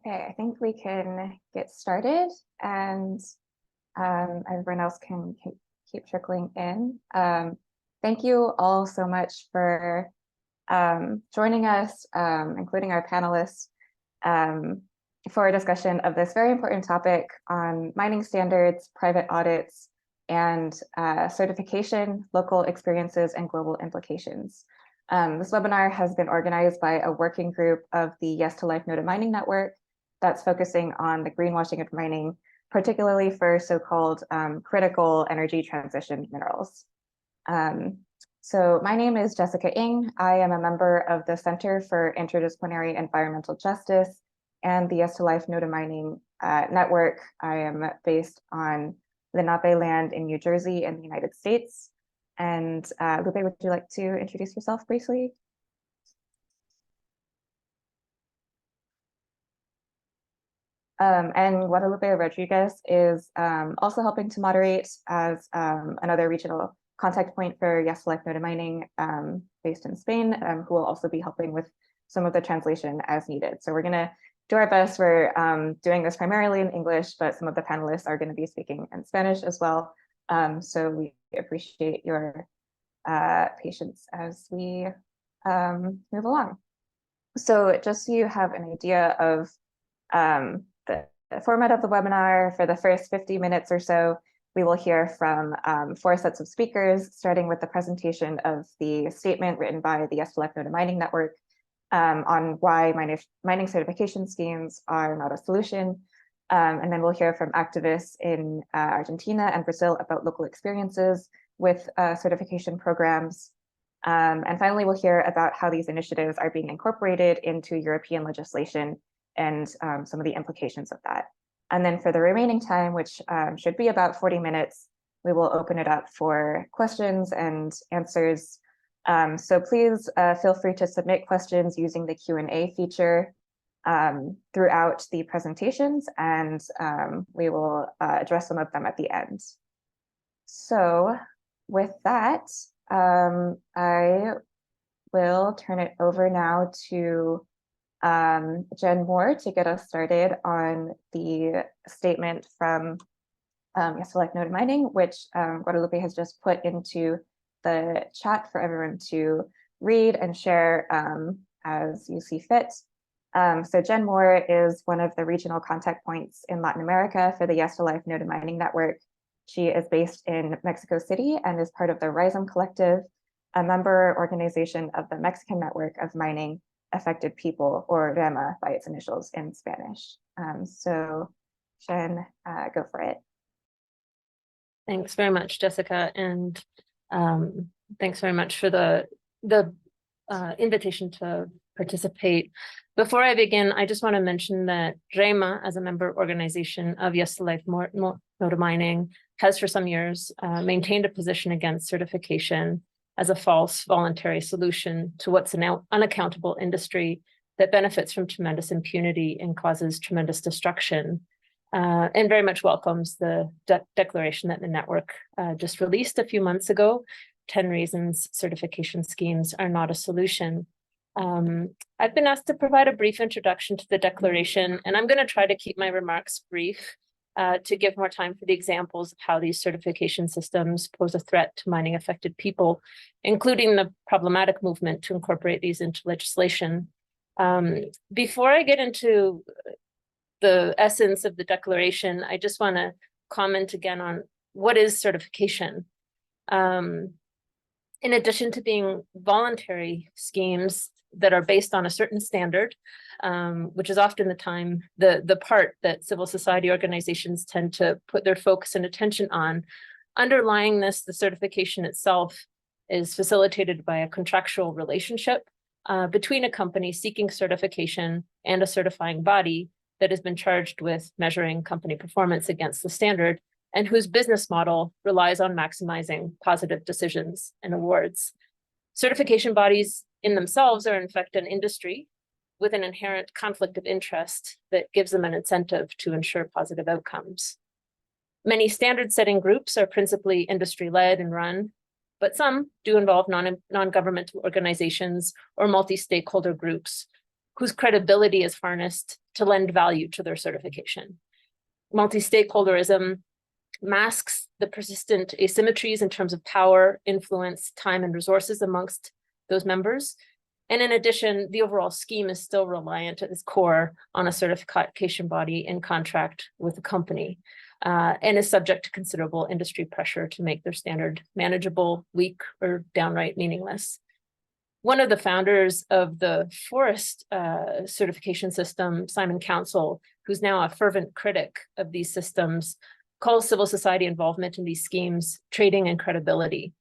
Okay, I think we can get started, and everyone else can keep trickling in. Thank you all so much for joining us, including our panelists, for a discussion of this very important topic on mining standards, private audits, and certification, local experiences, and global implications. This webinar has been organized by a working group of the Yes to Life No to Mining network that's focusing on the greenwashing of mining, particularly for so-called critical energy transition minerals. So my name is Jessica Ng. I am a member of the Center for Interdisciplinary Environmental Justice and the Yes to Life No to Mining network. I am based on Lenape land in New Jersey in the United States. And Lupe, would you like to introduce yourself briefly? And Guadalupe Rodriguez is also helping to moderate as another regional contact point for Yes to Life No to Mining based in Spain, who will also be helping with some of the translation as needed. So we're going to do our best. We're doing this primarily in English, but some of the panelists are going to be speaking in Spanish as well. So we appreciate your patience as we move along. So just so you have an idea of the format of the webinar, for the first 50 minutes or so, we will hear from 4 sets of speakers, starting with the presentation of the statement written by the Yes to Life No to Mining network on why mining certification schemes are not a solution. And then we'll hear from activists in Argentina and Brazil about local experiences with certification programs. And finally, we'll hear about how these initiatives are being incorporated into European legislation and some of the implications of that. And then for the remaining time, which should be about 40 minutes, we will open it up for questions and answers. So please feel free to submit questions using the Q&A feature throughout the presentations, and we will address some of them at the end. So with that, I will turn it over now to Jen Moore to get us started on the statement from Yes to Life No to Mining, which Guadalupe has just put into the chat for everyone to read and share as you see fit. So Jen Moore is one of the regional contact points in Latin America for the Yes to Life No to Mining network. She is based in Mexico City and is part of the Rhizome Collective, a member organization of the Mexican Network of Mining Affected People, or REMA by its initials in Spanish. So Jen, go for it. Thanks very much, Jessica, and thanks very much for the invitation to participate. Before I begin, I just want to mention that REMA, as a member organization of Yes to Life No to Mining, has for some years maintained a position against certification as a false voluntary solution to what's an unaccountable industry that benefits from tremendous impunity and causes tremendous destruction, and very much welcomes the declaration that the network just released a few months ago, 10 reasons certification schemes are not a solution. I've been asked to provide a brief introduction to the declaration, and I'm going to try to keep my remarks brief to give more time for the examples of how these certification systems pose a threat to mining affected people, including the problematic movement to incorporate these into legislation. Before I get into the essence of the declaration, I just want to comment again on what is certification. In addition to being voluntary schemes that are based on a certain standard, which is often the part that civil society organizations tend to put their focus and attention on, underlying this, the certification itself is facilitated by a contractual relationship between a company seeking certification and a certifying body that has been charged with measuring company performance against the standard, and whose business model relies on maximizing positive decisions and awards. Certification bodies in themselves are in fact an industry with an inherent conflict of interest that gives them an incentive to ensure positive outcomes. Many standard-setting groups are principally industry-led and run, but some do involve non-governmental organizations or multi-stakeholder groups whose credibility is harnessed to lend value to their certification. Multi-stakeholderism masks the persistent asymmetries in terms of power, influence, time, and resources amongst those members. And in addition, the overall scheme is still reliant at its core on a certification body in contract with the company, and is subject to considerable industry pressure to make their standard manageable, weak, or downright meaningless. One of the founders of the forest certification system, Simon Council, who's now a fervent critic of these systems, calls civil society involvement in these schemes trading and credibility,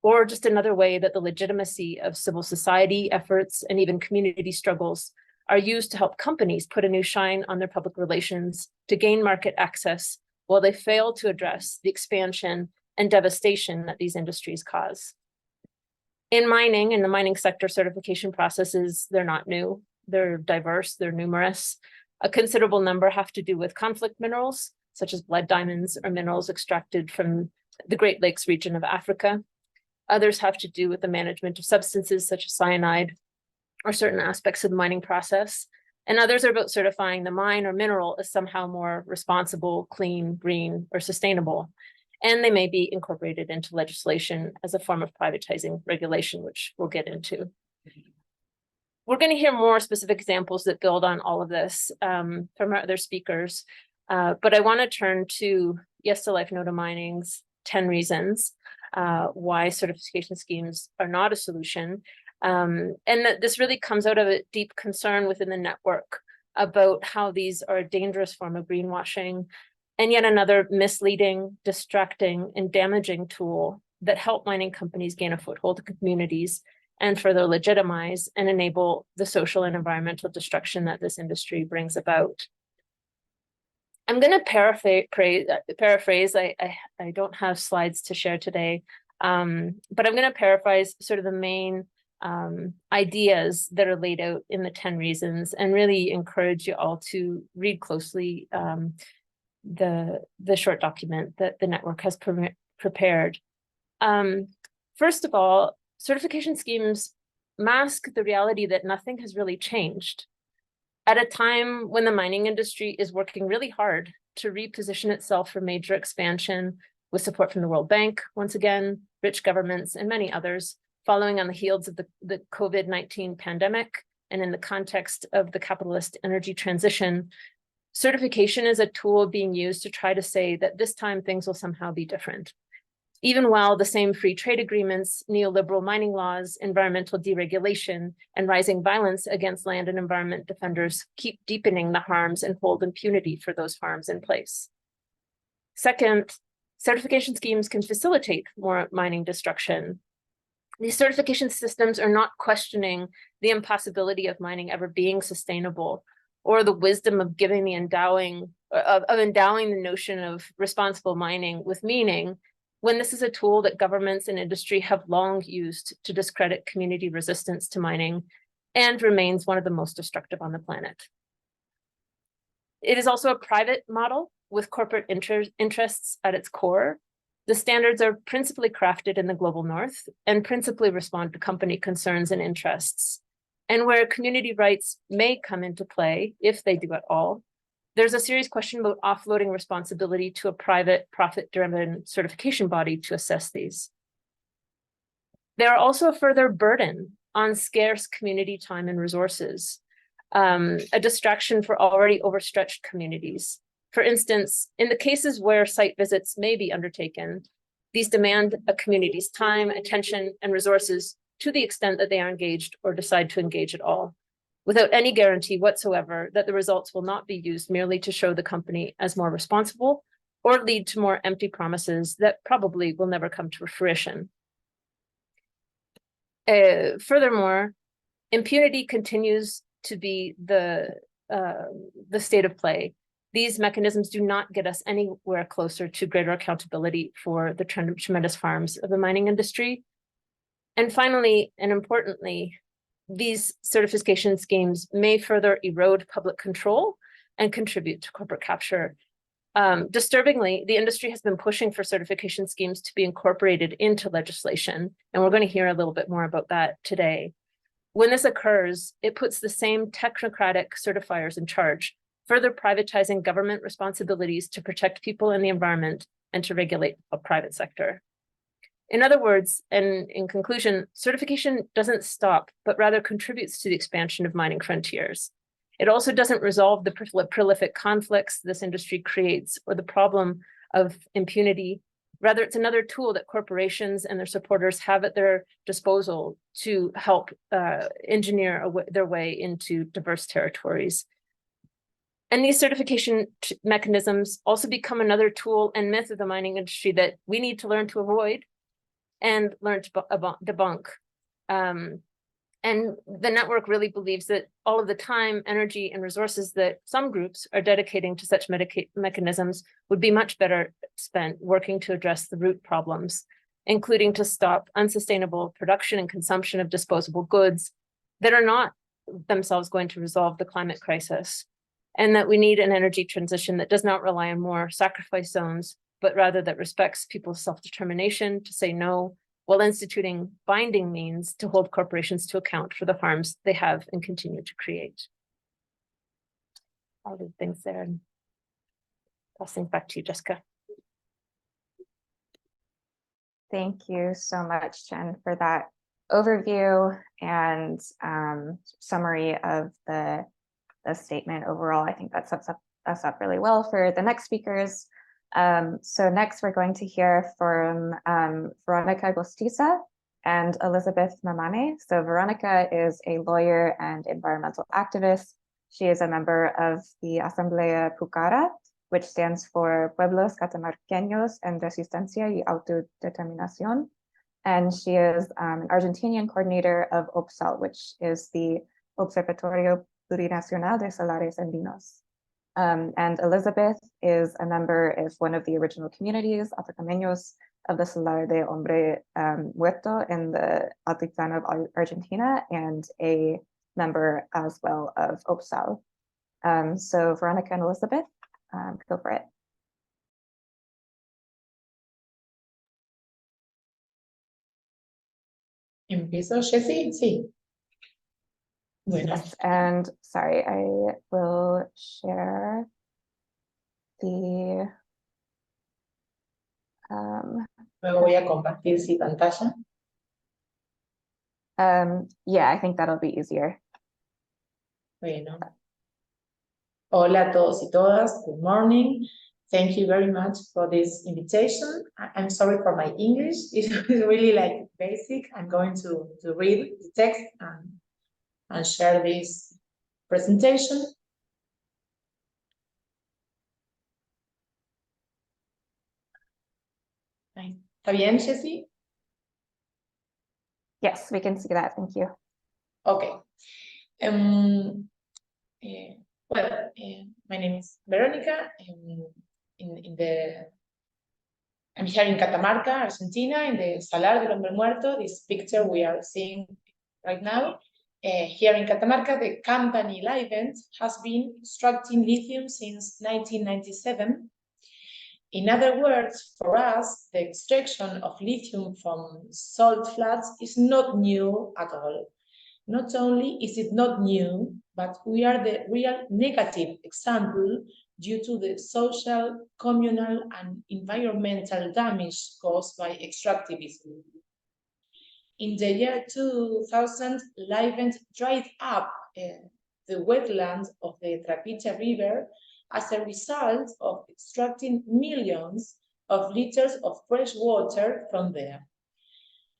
or just another way that the legitimacy of civil society efforts and even community struggles are used to help companies put a new shine on their public relations to gain market access while they fail to address the expansion and devastation that these industries cause. In mining, in the mining sector, certification processes, they're not new. They're diverse, they're numerous. A considerable number have to do with conflict minerals, such as blood diamonds or minerals extracted from the Great Lakes region of Africa. Others have to do with the management of substances such as cyanide or certain aspects of the mining process. And others are about certifying the mine or mineral as somehow more responsible, clean, green, or sustainable. And they may be incorporated into legislation as a form of privatizing regulation, which we'll get into. We're going to hear more specific examples that build on all of this from our other speakers. But I want to turn to Yes to Life No to Mining's 10 reasons why certification schemes are not a solution. And that this really comes out of a deep concern within the network about how these are a dangerous form of greenwashing, and yet another misleading, distracting, and damaging tool that help mining companies gain a foothold in communities and further legitimize and enable the social and environmental destruction that this industry brings about. I'm going to paraphrase. I don't have slides to share today, but I'm going to paraphrase sort of the main ideas that are laid out in the 10 reasons and really encourage you all to read closely the short document that the network has prepared. First of all, certification schemes mask the reality that nothing has really changed. At a time when the mining industry is working really hard to reposition itself for major expansion with support from the World Bank, once again, rich governments, and many others, following on the heels of the COVID-19 pandemic, and in the context of the capitalist energy transition, certification is a tool being used to try to say that this time things will somehow be different. Even while the same free trade agreements, neoliberal mining laws, environmental deregulation, and rising violence against land and environment defenders keep deepening the harms and hold impunity for those harms in place. Second, certification schemes can facilitate more mining destruction. These certification systems are not questioning the impossibility of mining ever being sustainable, or the wisdom of giving the endowing the notion of responsible mining with meaning, when this is a tool that governments and industry have long used to discredit community resistance to mining and remains one of the most destructive on the planet. It is also a private model with corporate interests at its core. The standards are principally crafted in the global north and principally respond to company concerns and interests. And where community rights may come into play, if they do at all, there's a serious question about offloading responsibility to a private, profit-driven certification body to assess these. They are also a further burden on scarce community time and resources, a distraction for already overstretched communities. For instance, in the cases where site visits may be undertaken, these demand a community's time, attention, and resources to the extent that they are engaged or decide to engage at all, without any guarantee whatsoever that the results will not be used merely to show the company as more responsible or lead to more empty promises that probably will never come to fruition. Furthermore, impunity continues to be the state of play. These mechanisms do not get us anywhere closer to greater accountability for the tremendous harms of the mining industry. And finally, and importantly, these certification schemes may further erode public control and contribute to corporate capture. Disturbingly, the industry has been pushing for certification schemes to be incorporated into legislation, and we're going to hear a little bit more about that today. When this occurs, it puts the same technocratic certifiers in charge, further privatizing government responsibilities to protect people and the environment and to regulate the private sector. In other words, and in conclusion, certification doesn't stop, but rather contributes to the expansion of mining frontiers. It also doesn't resolve the prolific conflicts this industry creates or the problem of impunity. Rather, it's another tool that corporations and their supporters have at their disposal to help engineer their way into diverse territories. And these certification mechanisms also become another tool and myth of the mining industry that we need to learn to avoid and learn to debunk. And the network really believes that all of the time, energy, and resources that some groups are dedicating to such mechanisms would be much better spent working to address the root problems, including to stop unsustainable production and consumption of disposable goods that are not themselves going to resolve the climate crisis, and that we need an energy transition that does not rely on more sacrifice zones, but rather that respects people's self-determination to say no, while instituting binding means to hold corporations to account for the harms they have and continue to create. All the things there. Passing back to you, Jessica. Thank you so much, Jen, for that overview and summary of the statement overall. I think that sets us up really well for the next speakers. So next we're going to hear from Veronica Gostiza and Elizabeth Mamane. So Veronica is a lawyer and environmental activist. She is a member of the Asamblea Pucara, which stands for Pueblos Catamarqueños en Resistencia y Autodeterminación. And she is an Argentinian coordinator of OPSAL, which is the Observatorio Plurinacional de Salares Andinos. And Elizabeth is a member of one of the original communities, Atacameños, of the Salar de Hombre Muerto in the Altiplano of Argentina, and a member as well of OPSAL. So Veronica and Elizabeth, go for it. ¿Empiezo, Jessie? Sí. Bueno. Yes, and sorry, I will share the Luego voy a compartir si pantalla. yeah, I think that'll be easier. Bueno. Hola a todos y todas. Good morning. Thank you very much for this invitation. I'm sorry for my English. It's really like basic. I'm going to read the text and share this presentation. ¿Está bien, Jessie? Yes, we can see that. Thank you. Okay. My name is Veronica. I'm here in Catamarca, Argentina, in the Salar del Hombre Muerto. This picture we are seeing right now. Here in Catamarca, the company Livent has been extracting lithium since 1997. In other words, for us, the extraction of lithium from salt flats is not new at all. Not only is it not new, but we are the real negative example due to the social, communal, and environmental damage caused by extractivism. In the year 2000, Livent dried up the wetlands of the Trapiche River as a result of extracting millions of liters of fresh water from there.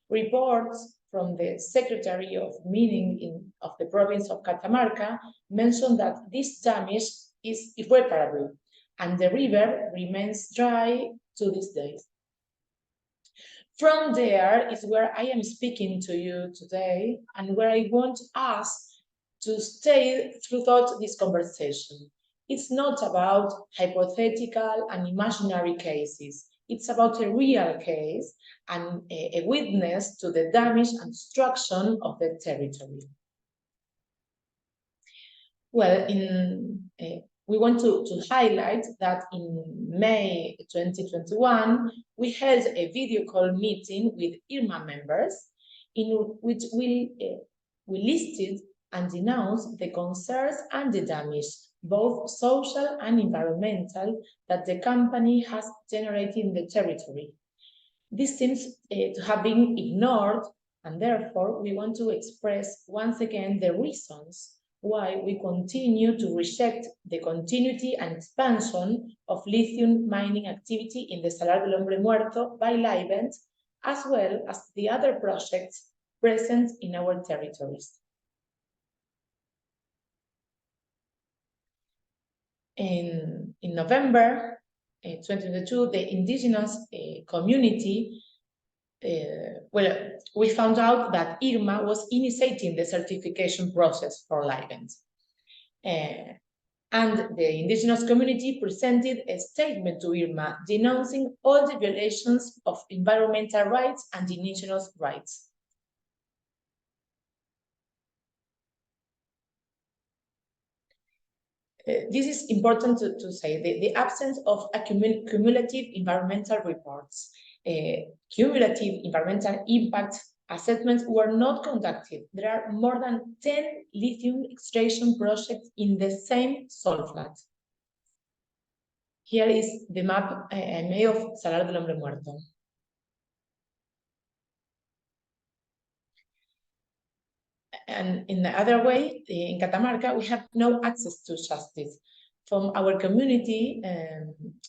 Reports from the Secretary of Mining of the province of Catamarca mention that this damage is irreparable and the river remains dry to this day. From there is where I am speaking to you today and where I want us to stay throughout this conversation. It's not about hypothetical and imaginary cases. It's about a real case and a witness to the damage and destruction of the territory. Well, we want to highlight that in May 2021, we held a video call meeting with IRMA members in which we we listed and denounced the concerns and the damage, both social and environmental, that the company has generated in the territory. This seems to have been ignored, and therefore we want to express once again the reasons why we continue to reject the continuity and expansion of lithium mining activity in the Salar del Hombre Muerto by Livent, as well as the other projects present in our territories. In November 2022, the indigenous community, we found out that IRMA was initiating the certification process for Livent. And the indigenous community presented a statement to IRMA denouncing all the violations of environmental rights and indigenous rights. This is important to say, the absence of cumulative environmental reports. Cumulative environmental impact assessments were not conducted. There are more than 10 lithium extraction projects in the same salt flat. Here is the map I made of Salar del Hombre Muerto. And in the other way, in Catamarca, we have no access to justice. From our community,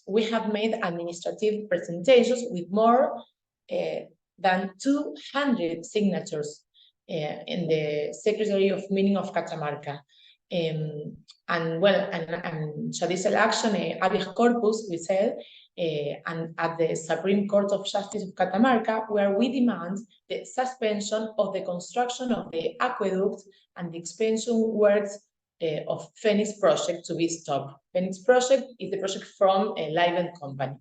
we have made administrative presentations with more than 200 signatures in the Secretary of Mining of Catamarca. And judicial action, habeas corpus, we said, and at the Supreme Court of Justice of Catamarca, where we demand the suspension of the construction of the aqueduct and the expansion works of Phoenix project to be stopped. Phoenix project is the project from a Livent company.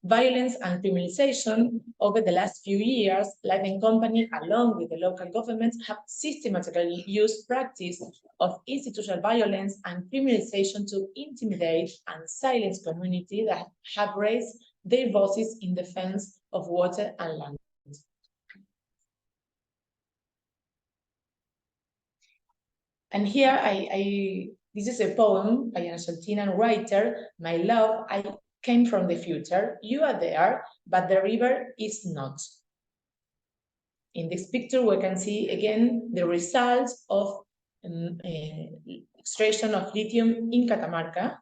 Violence and criminalization over the last few years, Livent company, along with the local governments, have systematically used practice of institutional violence and criminalization to intimidate and silence communities that have raised their voices in defense of water and land. And here this is a poem by an Argentinian writer, My Love, I Came from the Future. You are there, but the river is not. In this picture, we can see again the results of extraction of lithium in Catamarca,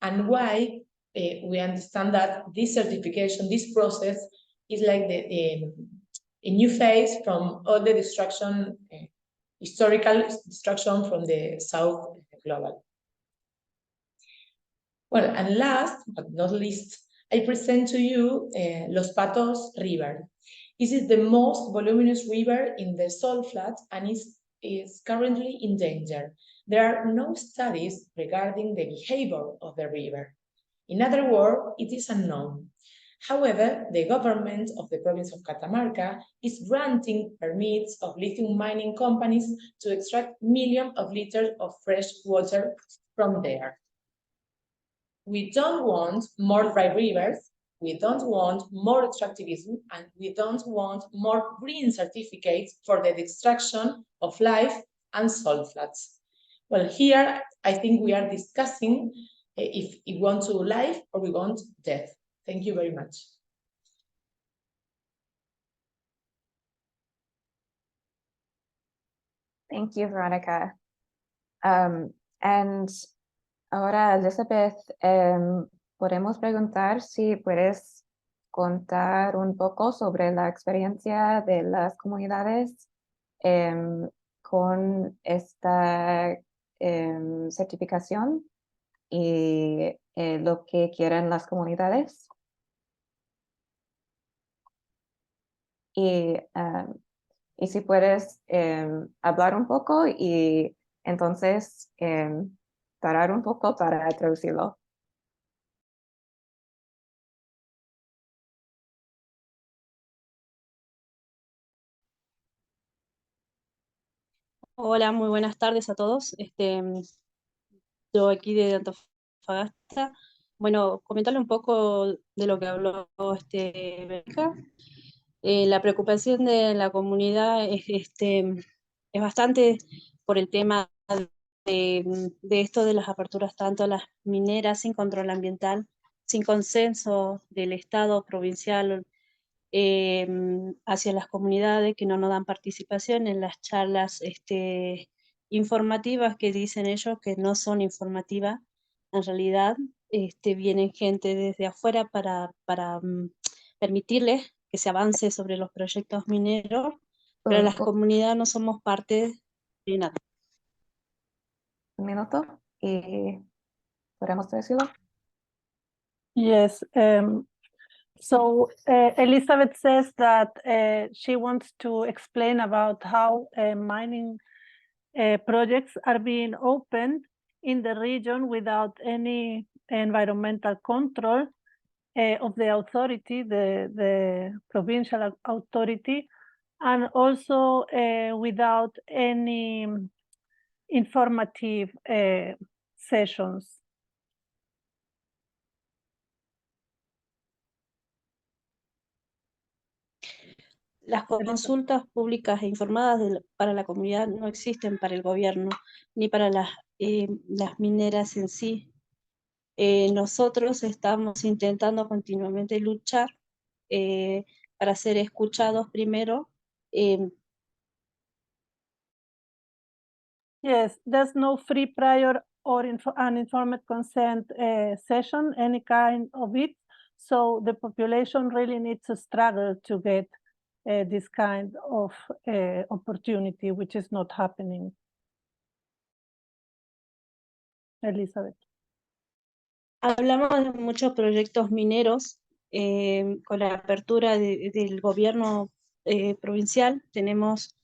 and why we understand that this certification, this process, is like a new phase from all the destruction, historical destruction from the South Global. Well, and last but not least, I present to you Los Patos River. This is the most voluminous river in the salt flat and is currently in danger. There are no studies regarding the behavior of the river. In other words, it is unknown. However, the government of the province of Catamarca is granting permits of lithium mining companies to extract millions of liters of fresh water from there. We don't want more dry rivers, we don't want more extractivism, and we don't want more green certificates for the extraction of life and salt flats. Well, here I think we are discussing if we want to life or we want death. Thank you very much. Thank you, Veronica. And ahora, Elizabeth, podemos preguntar si puedes contar un poco sobre la experiencia de las comunidades con esta certificación y lo que quieren las comunidades. Y si puedes hablar un poco y entonces parar un poco para traducirlo. Hola, muy buenas tardes a todos. Yo aquí de Antofagasta. Bueno, comentarle un poco de lo que habló Verónica. La preocupación de la comunidad es bastante por el tema de esto de las aperturas tanto a las mineras sin control ambiental, sin consenso del Estado provincial hacia las comunidades que no nos dan participación en las charlas informativas que dicen ellos que no son informativas. En realidad vienen gente desde afuera para permitirles que se avance sobre los proyectos mineros, pero las comunidades no somos parte de nada. Un minuto y podemos decirlo. Yes. So Elizabeth says that she wants to explain about how mining projects are being opened in the region without any environmental control of the authority, the provincial authority, and also without any informative sessions. Las consultas públicas e informadas para la comunidad no existen para el gobierno ni para las mineras en sí. Nosotros estamos intentando continuamente luchar para ser escuchados primero. Yes, there's no free, prior, or uninformed consent session, any kind of it. So the population really needs to struggle to get this kind of opportunity, which is not happening. Elizabeth. Hablamos de muchos proyectos mineros con la apertura del gobierno provincial. Tenemos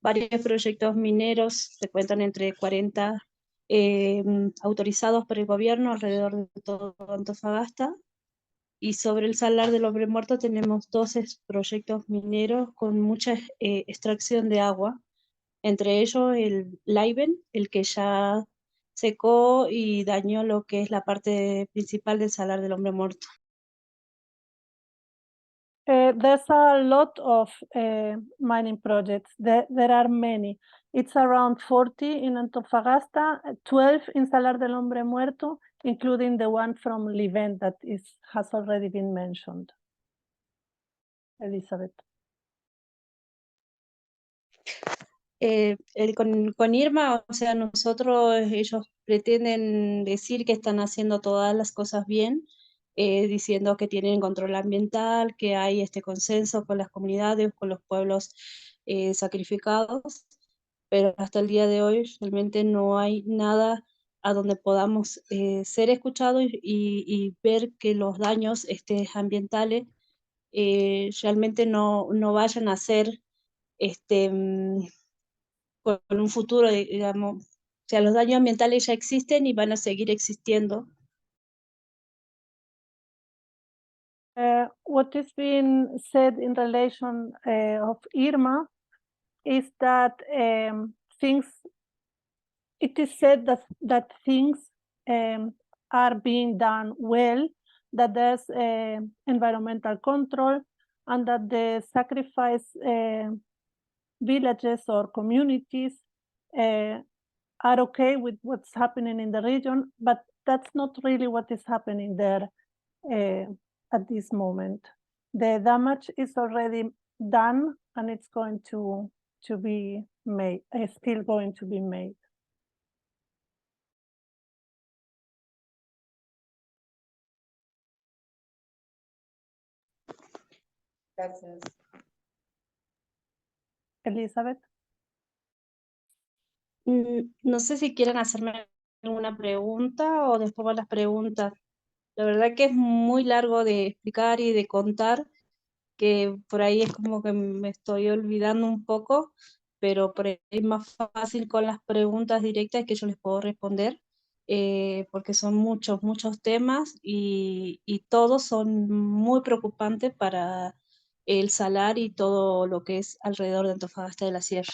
varios proyectos mineros, se cuentan entre 40 autorizados por el gobierno alrededor de todo Antofagasta. Y sobre el Salar del Hombre Muerto tenemos 12 proyectos mineros con mucha extracción de agua, entre ellos el Laiben, el que ya secó y dañó lo que es la parte principal del Salar del Hombre Muerto. There's a lot of mining projects. There are many. It's around 40 in Antofagasta, 12 in Salar del Hombre Muerto, including the one from Liven that has already been mentioned. Elizabeth. Con Irma, o sea, ellos pretenden decir que están haciendo todas las cosas bien, diciendo que tienen control ambiental, que hay este consenso con las comunidades, con los pueblos sacrificados, pero hasta el día de hoy realmente no hay nada a donde podamos ser escuchados y ver que los daños ambientales realmente no vayan a ser con un futuro, digamos, o sea, los daños ambientales ya existen y van a seguir existiendo. What is being said in relation of Irma is that it is said that things are being done well, that there's environmental control, and that the sacrifice villages or communities are okay with what's happening in the region, but that's not really what is happening there at this moment. The damage is already done, and it's going to be made, still going to be made. Gracias. Elizabeth. No sé si quieren hacerme alguna pregunta o después van las preguntas. La verdad que es muy largo de explicar y de contar, que por ahí es como que me estoy olvidando un poco, pero por ahí es más fácil con las preguntas directas que yo les puedo responder, porque son muchos temas y todos son muy preocupantes para el salar y todo lo que es alrededor de Antofagasta de la Sierra.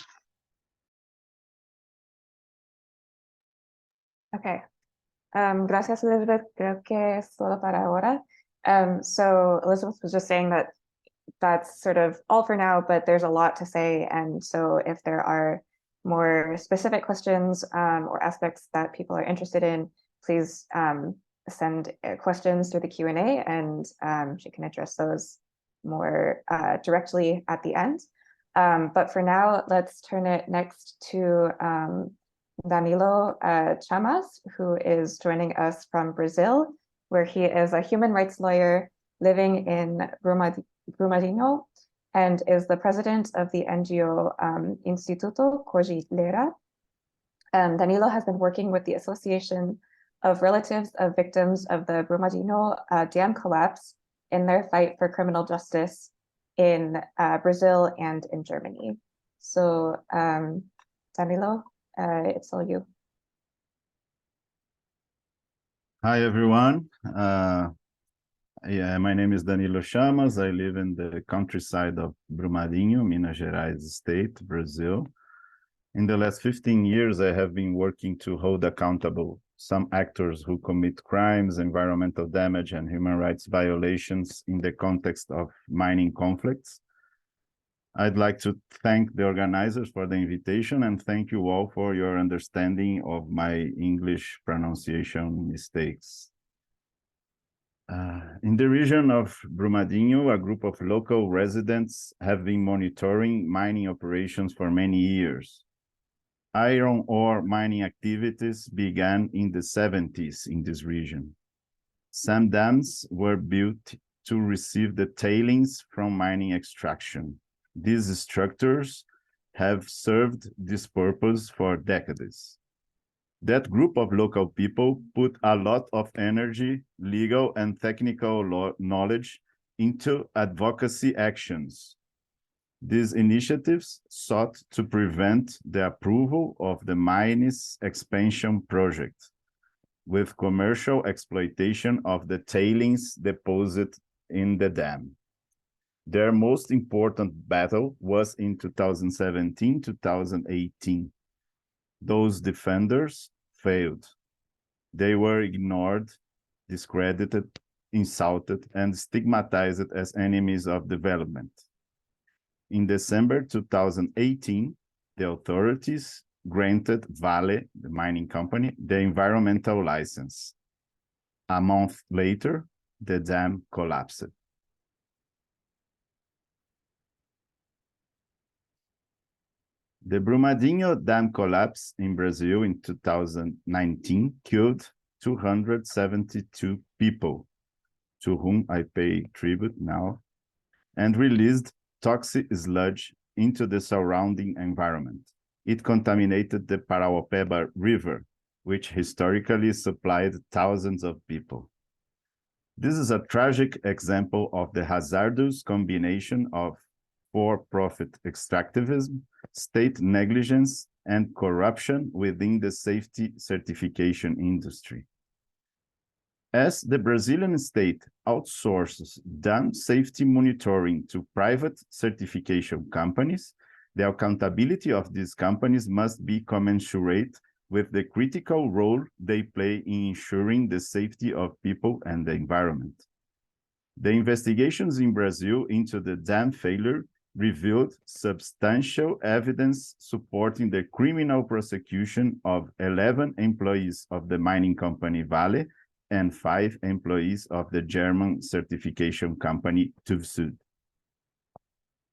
Okay. Gracias, Elizabeth. Creo que es todo para ahora. So Elizabeth was just saying that that's sort of all for now, but there's a lot to say. And so if there are more specific questions or aspects that people are interested in, please send questions through the Q&A, and she can address those more directly at the end. But for now, let's turn it next to Danilo Chamas, who is joining us from Brazil, where he is a human rights lawyer living in Brumadinho and is the president of the NGO Instituto Cordillera. Danilo has been working with the Association of Relatives of Victims of the Brumadinho dam collapse in their fight for criminal justice in Brazil and in Germany. So Danilo, it's all you. Hi, everyone. My name is Danilo Chamas. I live in the countryside of Brumadinho, Minas Gerais state, Brazil. In the last 15 years, I have been working to hold accountable some actors who commit crimes, environmental damage, and human rights violations in the context of mining conflicts. I'd like to thank the organizers for the invitation and thank you all for your understanding of my English pronunciation mistakes. In the region of Brumadinho, a group of local residents have been monitoring mining operations for many years. Iron ore mining activities began in the 70s in this region. Some dams were built to receive the tailings from mining extraction. These structures have served this purpose for decades. That group of local people put a lot of energy, legal and technical knowledge into advocacy actions. These initiatives sought to prevent the approval of the mine's expansion project with commercial exploitation of the tailings deposit in the dam. Their most important battle was in 2017-2018. Those defenders failed. They were ignored, discredited, insulted, and stigmatized as enemies of development. In December 2018, the authorities granted Vale, the mining company, the environmental license. A month later, the dam collapsed. The Brumadinho Dam collapse in Brazil in 2019 killed 272 people, to whom I pay tribute now, and released toxic sludge into the surrounding environment. It contaminated the Paraopeba River, which historically supplied thousands of people. This is a tragic example of the hazardous combination of for-profit extractivism, state negligence, and corruption within the safety certification industry. As the Brazilian state outsources dam safety monitoring to private certification companies, the accountability of these companies must be commensurate with the critical role they play in ensuring the safety of people and the environment. The investigations in Brazil into the dam failure revealed substantial evidence supporting the criminal prosecution of 11 employees of the mining company Vale and 5 employees of the German certification company TÜV Süd.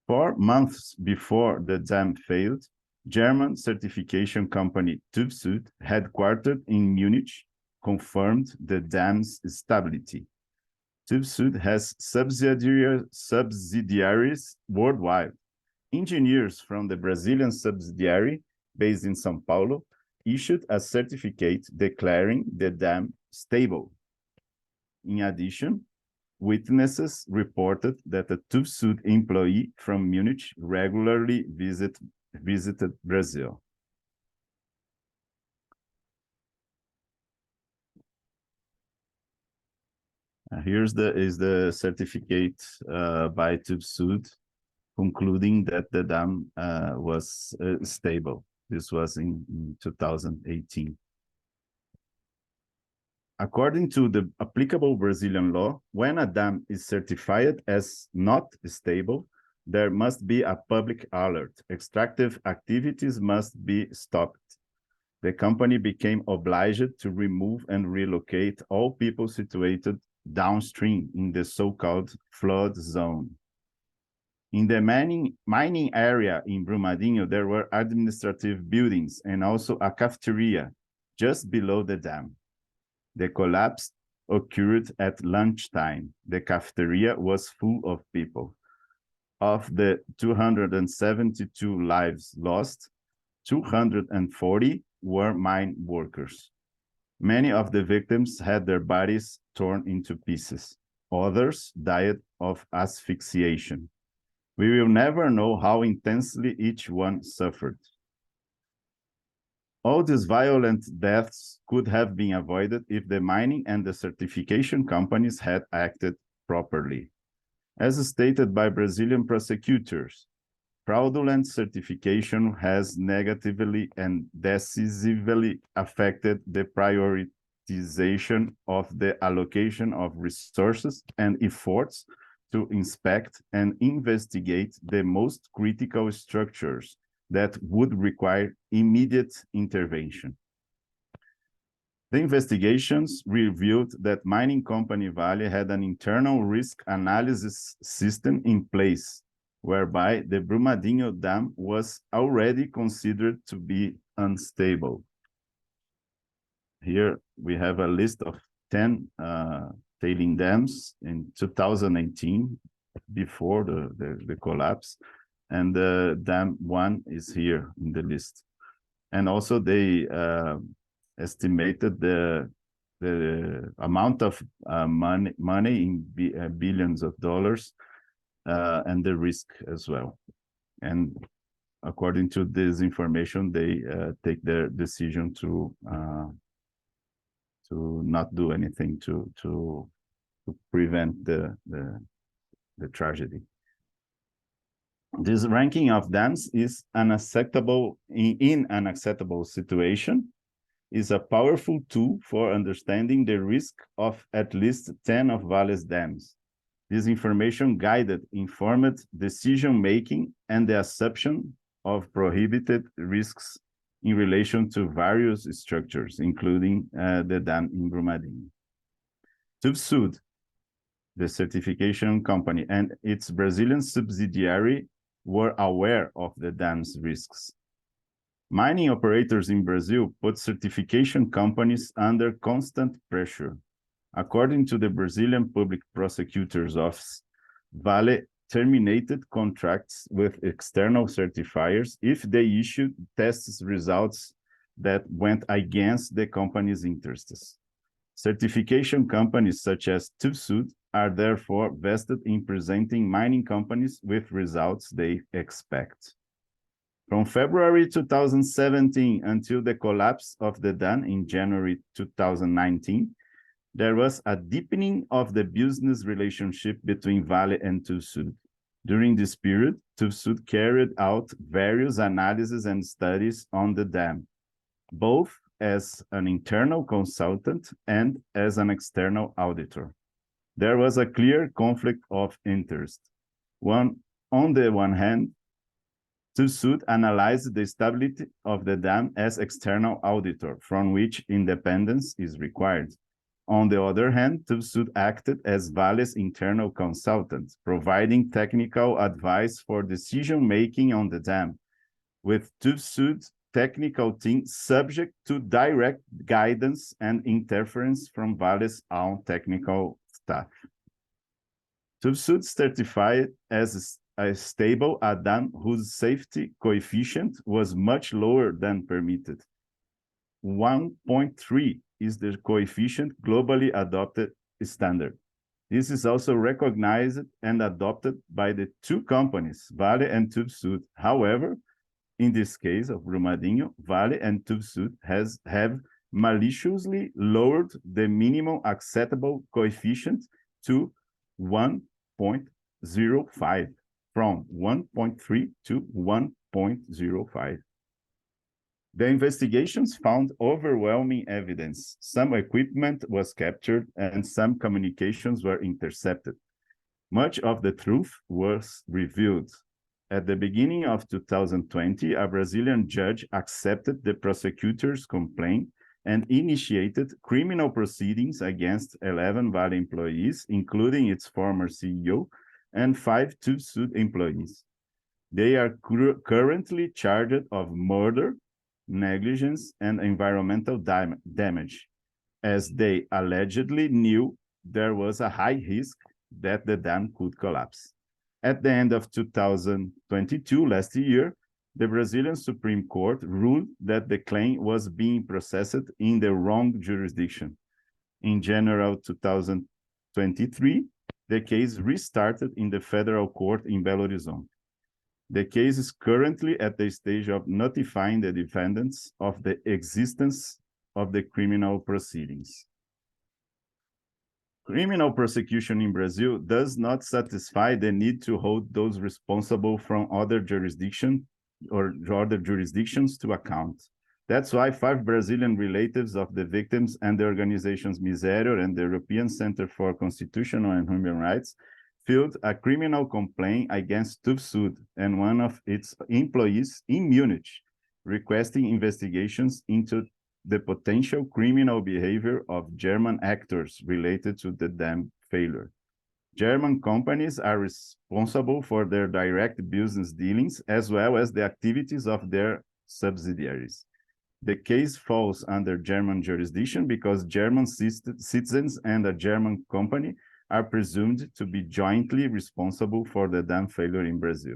4 months before the dam failed, German certification company TÜV Süd, headquartered in Munich, confirmed the dam's stability. TÜV Süd has subsidiaries worldwide. Engineers from the Brazilian subsidiary, based in São Paulo, issued a certificate declaring the dam stable. In addition, witnesses reported that a TÜV Süd employee from Munich regularly visited Brazil. Here's the certificate by TÜV Süd concluding that the dam was stable. This was in 2018. According to the applicable Brazilian law, when a dam is certified as not stable, there must be a public alert. Extractive activities must be stopped. The company became obliged to remove and relocate all people situated downstream in the so-called flood zone. In the mining area in Brumadinho, there were administrative buildings and also a cafeteria just below the dam. The collapse occurred at lunchtime. The cafeteria was full of people. Of the 272 lives lost, 240 were mine workers. Many of the victims had their bodies torn into pieces. Others died of asphyxiation. We will never know how intensely each one suffered. All these violent deaths could have been avoided if the mining and the certification companies had acted properly. As stated by Brazilian prosecutors, fraudulent certification has negatively and decisively affected the prioritization of the allocation of resources and efforts to inspect and investigate the most critical structures that would require immediate intervention. The investigations revealed that mining company Vale had an internal risk analysis system in place, whereby the Brumadinho Dam was already considered to be unstable. Here we have a list of 10 tailing dams in 2018, before the collapse, and the dam 1 is here in the list. And also they estimated the amount of money in billions of dollars, and the risk as well. And according to this information, they take their decision to not do anything to prevent the tragedy. This ranking of dams is unacceptable in an acceptable situation, is a powerful tool for understanding the risk of at least 10 of Vale's dams. This information guided informed decision-making and the assumption of prohibited risks in relation to various structures, including the dam in Brumadinho. Tuvsud, the certification company, and its Brazilian subsidiary were aware of the dam's risks. Mining operators in Brazil put certification companies under constant pressure. According to the Brazilian Public Prosecutor's Office, Vale terminated contracts with external certifiers if they issued test results that went against the company's interests. Certification companies such as Tuvsud are therefore vested in presenting mining companies with results they expect. From February 2017 until the collapse of the dam in January 2019, there was a deepening of the business relationship between Vale and Tuvsud. During this period, Tuvsud carried out various analyses and studies on the dam, both as an internal consultant and as an external auditor. There was a clear conflict of interest. On the one hand, Tuvsud analyzed the stability of the dam as external auditor, from which independence is required. On the other hand, Tuvsud acted as Vale's internal consultant, providing technical advice for decision-making on the dam, with Tuvsud's technical team subject to direct guidance and interference from Vale's own technical staff. Tuvsud certified as a stable a dam whose safety coefficient was much lower than permitted. 1.3 is the coefficient globally adopted standard. This is also recognized and adopted by the two companies, Vale and Tuvsud. However, in this case of Brumadinho, Vale and Tuvsud have maliciously lowered the minimum acceptable coefficient to 1.05, from 1.3 to 1.05. The investigations found overwhelming evidence. Some equipment was captured and some communications were intercepted. Much of the truth was revealed. At the beginning of 2020, a Brazilian judge accepted the prosecutor's complaint and initiated criminal proceedings against 11 Vale employees, including its former CEO, and 5 TÜV-Süd employees. They are currently charged of murder, negligence, and environmental damage, as they allegedly knew there was a high risk that the dam could collapse. At the end of 2022, last year, the Brazilian Supreme Court ruled that the claim was being processed in the wrong jurisdiction. In January 2023, the case restarted in the federal court in Belo Horizonte. The case is currently at the stage of notifying the defendants of the existence of the criminal proceedings. Criminal prosecution in Brazil does not satisfy the need to hold those responsible from other jurisdictions to account. That's why 5 Brazilian relatives of the victims and the organizations Misério and the European Center for Constitutional and Human Rights filed a criminal complaint against TÜV-Süd and one of its employees in Munich, requesting investigations into the potential criminal behavior of German actors related to the dam failure. German companies are responsible for their direct business dealings as well as the activities of their subsidiaries. The case falls under German jurisdiction because German citizens and a German company are presumed to be jointly responsible for the dam failure in Brazil.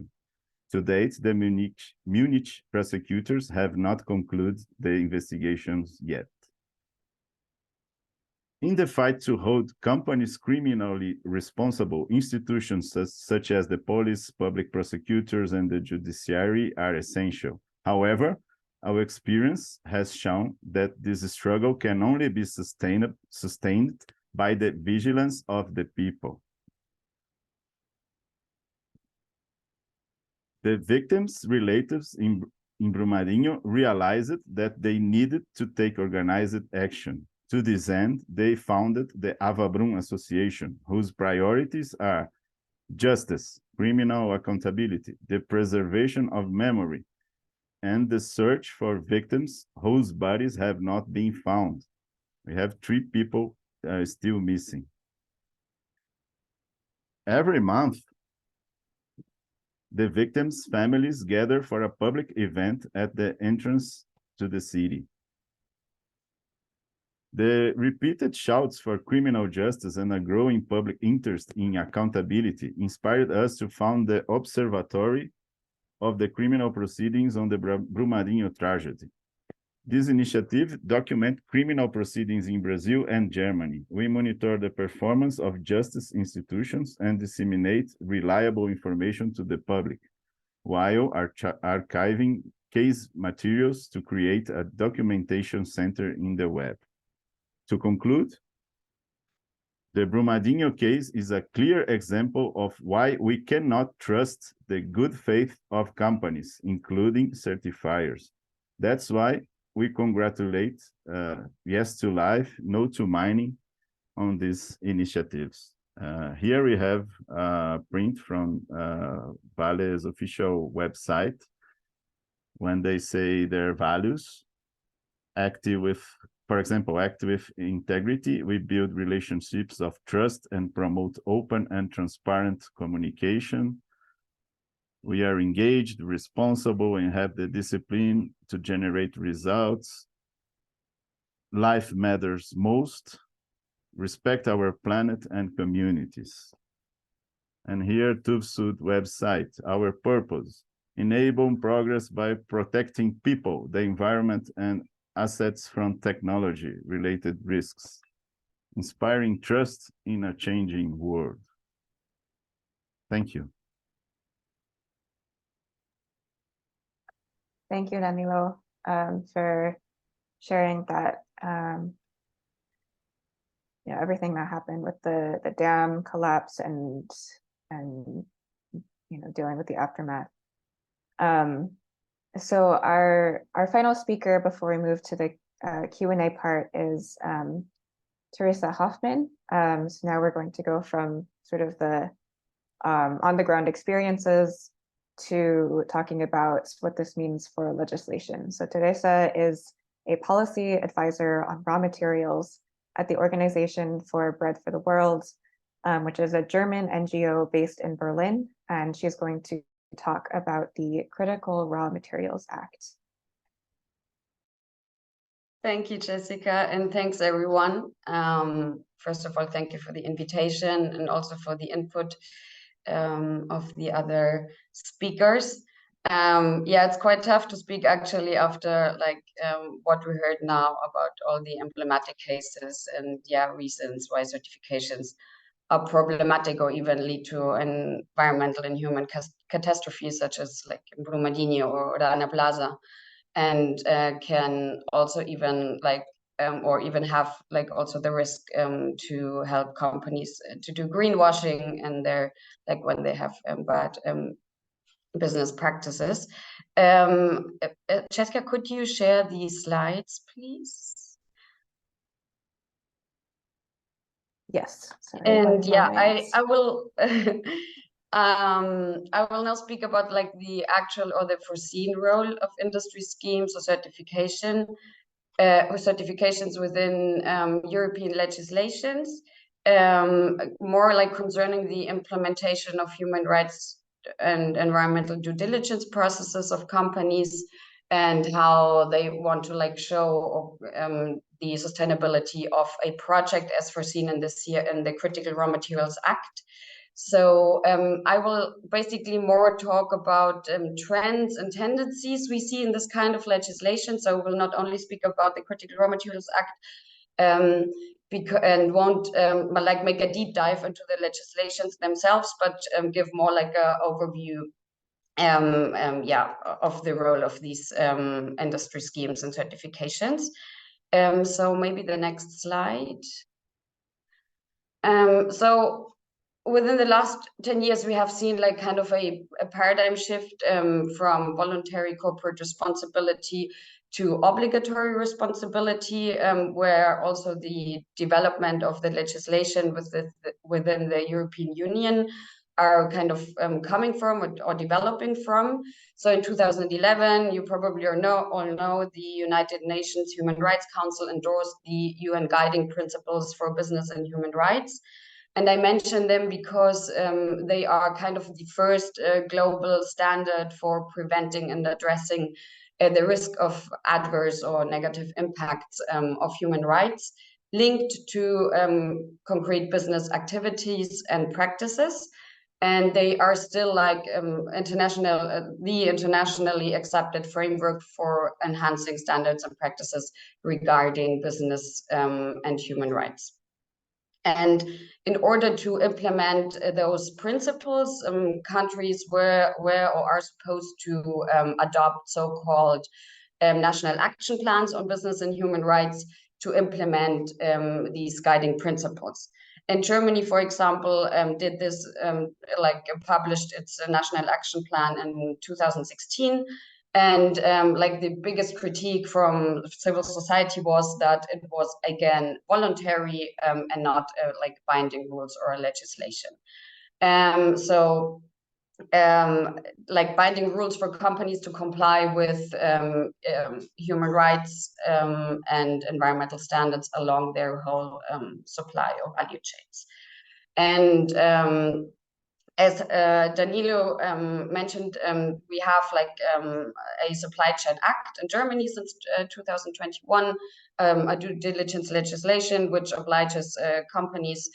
To date, the Munich prosecutors have not concluded the investigations yet. In the fight to hold companies criminally responsible, institutions such as the police, public prosecutors, and the judiciary are essential. However, our experience has shown that this struggle can only be sustained by the vigilance of the people. The victims' relatives in Brumadinho realized that they needed to take organized action. To this end, they founded the Avabrum Association, whose priorities are justice, criminal accountability, the preservation of memory, and the search for victims whose bodies have not been found. We have 3 people still missing. Every month, the victims' families gather for a public event at the entrance to the city. The repeated shouts for criminal justice and a growing public interest in accountability inspired us to found the Observatory of the Criminal Proceedings on the Brumadinho tragedy. This initiative documents criminal proceedings in Brazil and Germany. We monitor the performance of justice institutions and disseminate reliable information to the public, while archiving case materials to create a documentation center in the web. To conclude, the Brumadinho case is a clear example of why we cannot trust the good faith of companies, including certifiers. That's why we congratulate Yes to Life, No to Mining on these initiatives. Here we have a print from Vale's official website when they say their values, for example, act with integrity. We build relationships of trust and promote open and transparent communication. We are engaged, responsible, and have the discipline to generate results. Life matters most. Respect our planet and communities. And here, TÜV-Süd website, our purpose: enable progress by protecting people, the environment, and assets from technology-related risks, inspiring trust in a changing world. Thank you. Thank you, Danilo, for sharing that, everything that happened with the dam collapse and dealing with the aftermath. So our final speaker before we move to the Q&A part is Teresa Hoffman. So now we're going to go from sort of the on the ground experiences to talking about what this means for legislation. So Teresa is a policy advisor on raw materials at the Organization for Bread for the World, which is a German NGO based in Berlin, and she's going to talk about the Critical Raw Materials Act. Thank you, Jessica, and thanks everyone. First of all, thank you for the invitation and also for the input of the other speakers. Yeah, it's quite tough to speak actually after like what we heard now about all the emblematic cases and reasons why certifications are problematic or even lead to environmental and human catastrophes such as like Brumadinho or Rana Plaza, and can also even like or even have like also the risk to help companies to do greenwashing and their like when they have bad business practices. Jessica, could you share these slides, please? Yes. Sorry, and I will I will now speak about like the actual or the foreseen role of industry schemes or certification or certifications within European legislations, more like concerning the implementation of human rights and environmental due diligence processes of companies and how they want to like show the sustainability of a project as foreseen in this year in the Critical Raw Materials Act. So I will basically more talk about trends and tendencies we see in this kind of legislation. So we will not only speak about the Critical Raw Materials Act and won't like make a deep dive into the legislations themselves, but give more like an overview of the role of these industry schemes and certifications. So maybe the next slide. So within the last 10 years, we have seen like kind of a paradigm shift from voluntary corporate responsibility to obligatory responsibility, where also the development of the legislation within the European Union are kind of coming from or developing from. So in 2011, you probably all know the United Nations Human Rights Council endorsed the UN Guiding Principles for Business and Human Rights. And I mention them because they are kind of the first global standard for preventing and addressing the risk of adverse or negative impacts of human rights linked to concrete business activities and practices. And they are still like the internationally accepted framework for enhancing standards and practices regarding business and human rights. And in order to implement those principles, countries were or are supposed to adopt so-called national action plans on business and human rights to implement these guiding principles. And Germany, for example, did this, published its national action plan in 2016. And like the biggest critique from civil society was that it was again voluntary and not like binding rules or legislation. Like binding rules for companies to comply with human rights and environmental standards along their whole supply or value chains. And as Danilo mentioned, we have like a supply chain act in Germany since 2021, a due diligence legislation which obliges companies,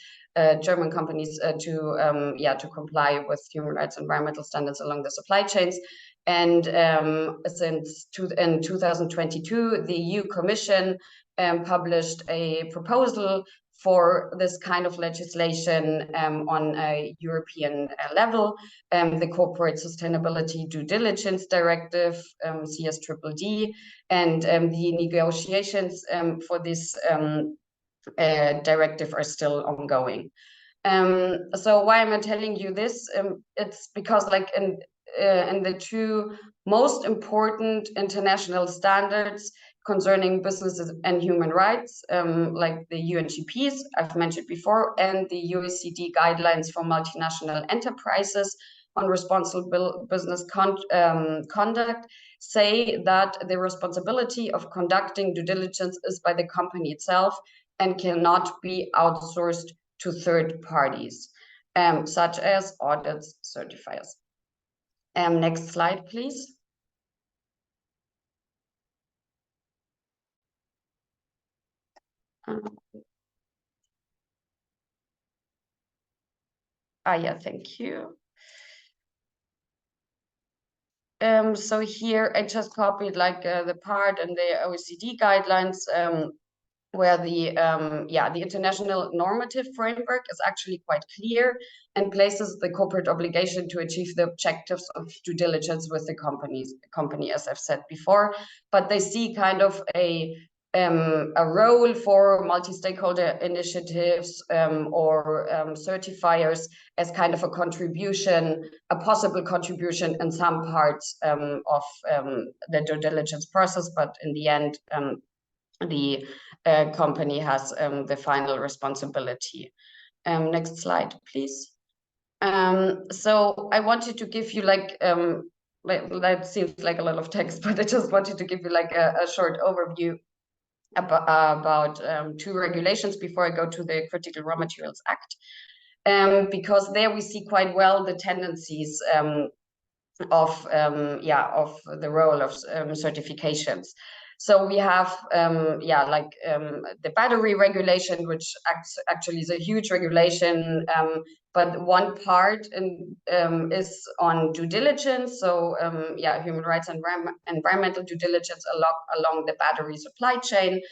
German companies, to comply with human rights and environmental standards along the supply chains. And in 2022, the EU Commission published a proposal for this kind of legislation on a European level, the Corporate Sustainability Due Diligence Directive, CSDDD, and the negotiations for this directive are still ongoing. So why am I telling you this? It's because like and the two most important international standards concerning businesses and human rights, like the UNGPs I've mentioned before, and the OECD guidelines for multinational enterprises on responsible business conduct, say that the responsibility of conducting due diligence is by the company itself and cannot be outsourced to third parties, such as audits, certifiers. Next slide, please. Yeah, thank you. So here I just copied like the part in the OECD guidelines where the international normative framework is actually quite clear and places the corporate obligation to achieve the objectives of due diligence with the company, as I've said before. But they see kind of a role for multi-stakeholder initiatives or certifiers as kind of a contribution, a possible contribution in some parts of the due diligence process, but in the end, the company has the final responsibility. Next slide, please. So I wanted to give you like that seems like a lot of text, but I just wanted to give you like a short overview about two regulations before I go to the Critical Raw Materials Act, because there we see quite well the tendencies of the role of certifications. So we have the battery regulation, which actually is a huge regulation, but one part is on due diligence. So human rights and environmental due diligence along the battery supply chain.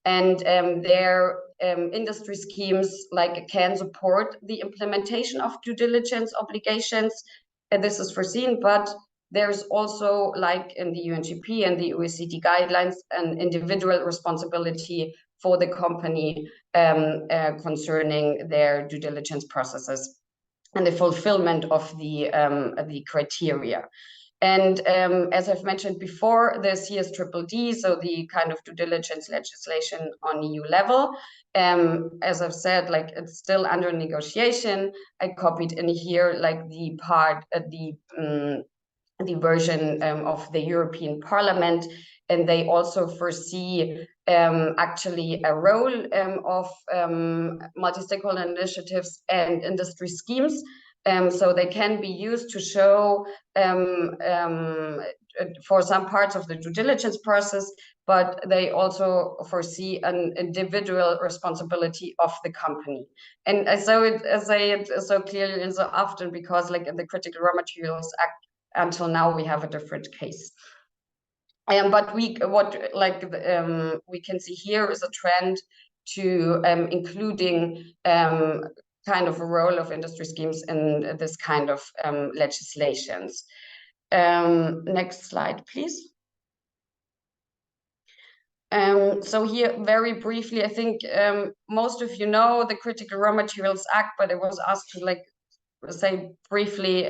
And their industry schemes like can support the implementation of due diligence obligations. And this is foreseen, but there's also, like in the UNGP and the OECD guidelines, an individual responsibility for the company concerning their due diligence processes and the fulfillment of the criteria. And as I've mentioned before, the CSDDD, so the kind of due diligence legislation on EU level, as I've said, like it's still under negotiation. I copied in here like the part, the version of the European Parliament, and they also foresee actually a role of multi-stakeholder initiatives and industry schemes. So they can be used to show for some parts of the due diligence process, but they also foresee an individual responsibility of the company. And so I say it so clearly and so often because like in the Critical Raw Materials Act, until now we have a different case. But we can see here is a trend to including kind of a role of industry schemes in this kind of legislations. Next slide, please. So here, very briefly, I think most of you know the Critical Raw Materials Act, but I was asked to like say briefly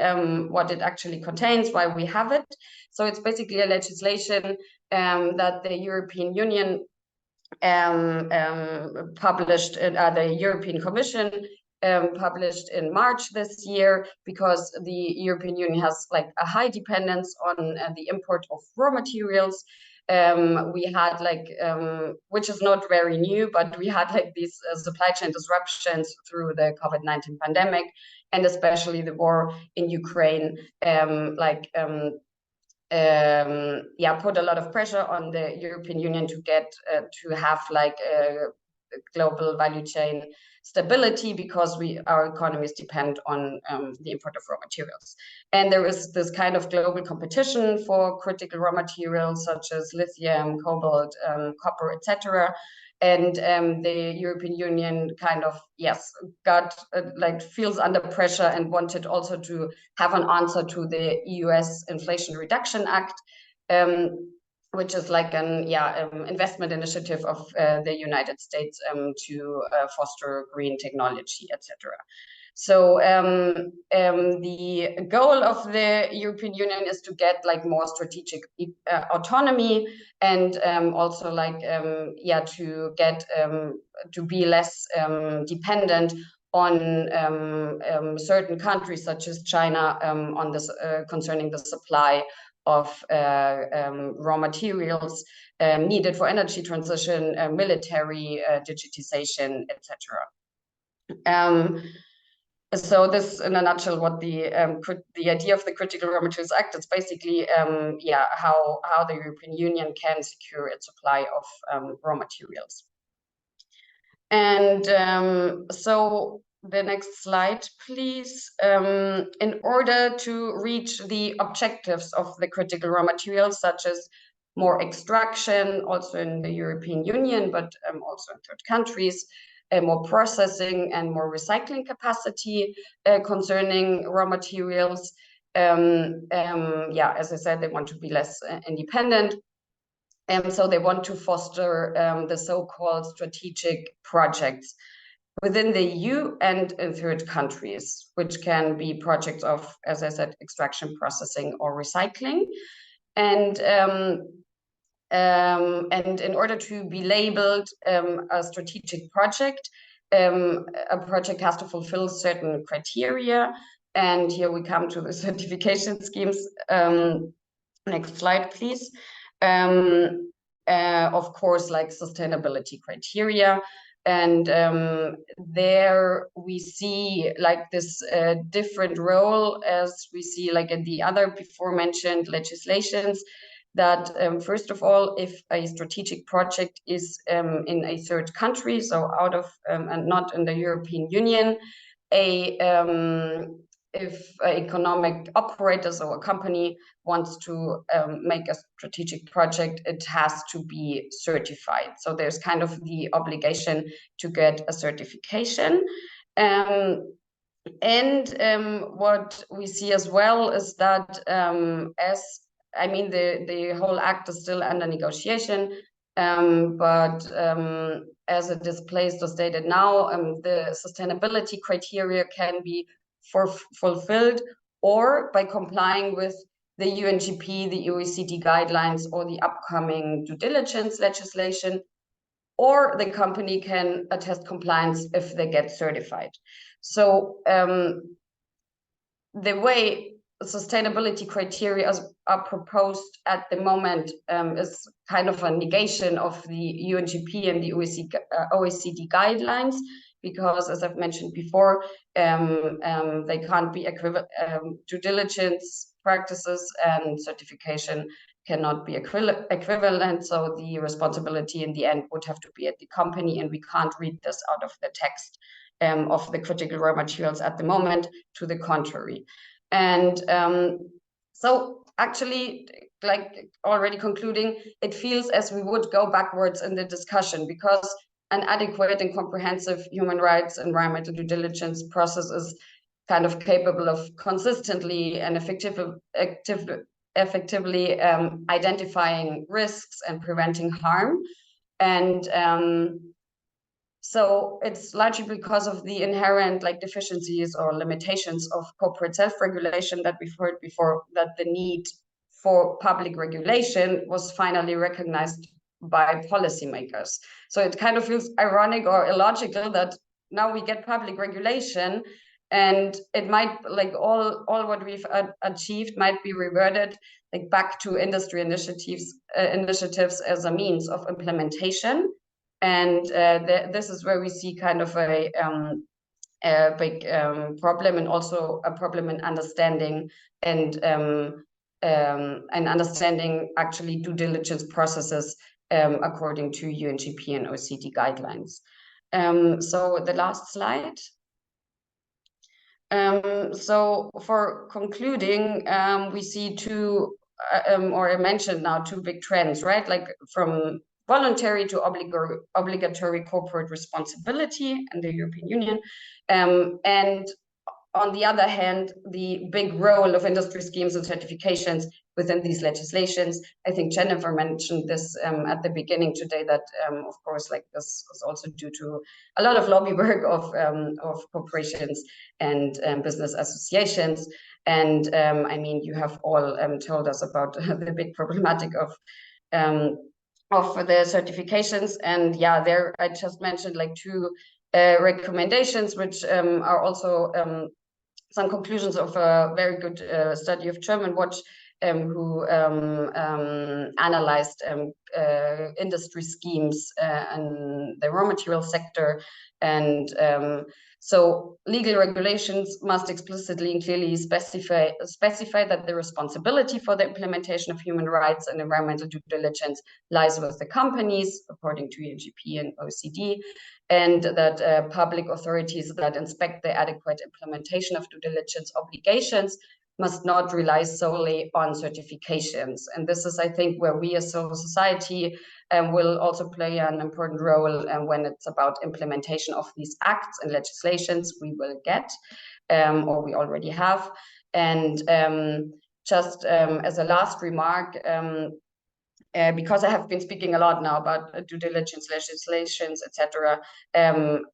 what it actually contains, why we have it. So it's basically a legislation that the European Union published, the European Commission published in March this year, because the European Union has like a high dependence on the import of raw materials. We had like, which is not very new, but we had like these supply chain disruptions through the COVID-19 pandemic, and especially the war in Ukraine, put a lot of pressure on the European Union to get to have like a global value chain stability, because our economies depend on the import of raw materials. And there is this kind of global competition for critical raw materials such as lithium, cobalt, copper, etc. And the European Union kind of, got feels under pressure and wanted also to have an answer to the US Inflation Reduction Act, which is like an investment initiative of the United States to foster green technology, etc. So the goal of the European Union is to get like more strategic autonomy, and also like to get to be less dependent on certain countries such as China on this concerning the supply of raw materials needed for energy transition, military digitization, etc. So this, in a nutshell, what the idea of the Critical Raw Materials Act is basically, how the European Union can secure its supply of raw materials. And so the next slide, please. In order to reach the objectives of the critical raw materials, such as more extraction, also in the European Union, but also in third countries, more processing and more recycling capacity concerning raw materials. As I said, they want to be less independent. And so they want to foster the so-called strategic projects within the EU and in third countries, which can be projects of, as I said, extraction, processing, or recycling. And in order to be labeled a strategic project, a project has to fulfill certain criteria. And here we come to the certification schemes. Next slide, please. Of course, like sustainability criteria. And there we see like this different role as we see like in the other before mentioned legislations, that first of all, if a strategic project is in a third country, so out of and not in the European Union, if economic operators or a company wants to make a strategic project, it has to be certified. So there's kind of the obligation to get a certification. What we see as well is that the whole act is still under negotiation, but as it is placed or stated now, the sustainability criteria can be fulfilled or by complying with the UNGP, the OECD guidelines, or the upcoming due diligence legislation, or the company can attest compliance if they get certified. So the way sustainability criteria are proposed at the moment is kind of a negation of the UNGP and the OECD guidelines, because as I've mentioned before, they can't be equivalent. Due diligence practices and certification cannot be equivalent, so the responsibility in the end would have to be at the company, and we can't read this out of the text of the critical raw materials at the moment, to the contrary. And so actually, like already concluding, it feels as we would go backwards in the discussion, because an adequate and comprehensive human rights environmental due diligence process is kind of capable of consistently and effectively identifying risks and preventing harm. And so it's largely because of the inherent like deficiencies or limitations of corporate self-regulation that we've heard before, that the need for public regulation was finally recognized by policymakers. So it kind of feels ironic or illogical that now we get public regulation, and it might like all what we've achieved might be reverted like back to industry initiatives as a means of implementation. And this is where we see kind of a big problem, and also a problem in understanding and understanding actually due diligence processes according to UNGP and OECD guidelines. So the last slide. So for concluding, we see two, or I mentioned now, two big trends, right? Like from voluntary to obligatory corporate responsibility in the European Union. And on the other hand, the big role of industry schemes and certifications within these legislations. I think Jennifer mentioned this at the beginning today, that of course, like this was also due to a lot of lobby work of corporations and business associations. And I mean, you have all told us about the big problematic of the certifications. And yeah, there I just mentioned like two recommendations, which are also some conclusions of a very good study of German Watch, who analyzed industry schemes in the raw material sector. And so legal regulations must explicitly and clearly specify that the responsibility for the implementation of human rights and environmental due diligence lies with the companies, according to UNGP and OECD, and that public authorities that inspect the adequate implementation of due diligence obligations must not rely solely on certifications. And this is, I think, where we as civil society will also play an important role when it's about implementation of these acts and legislations we will get, or we already have. And just as a last remark, because I have been speaking a lot now about due diligence legislations, etc.,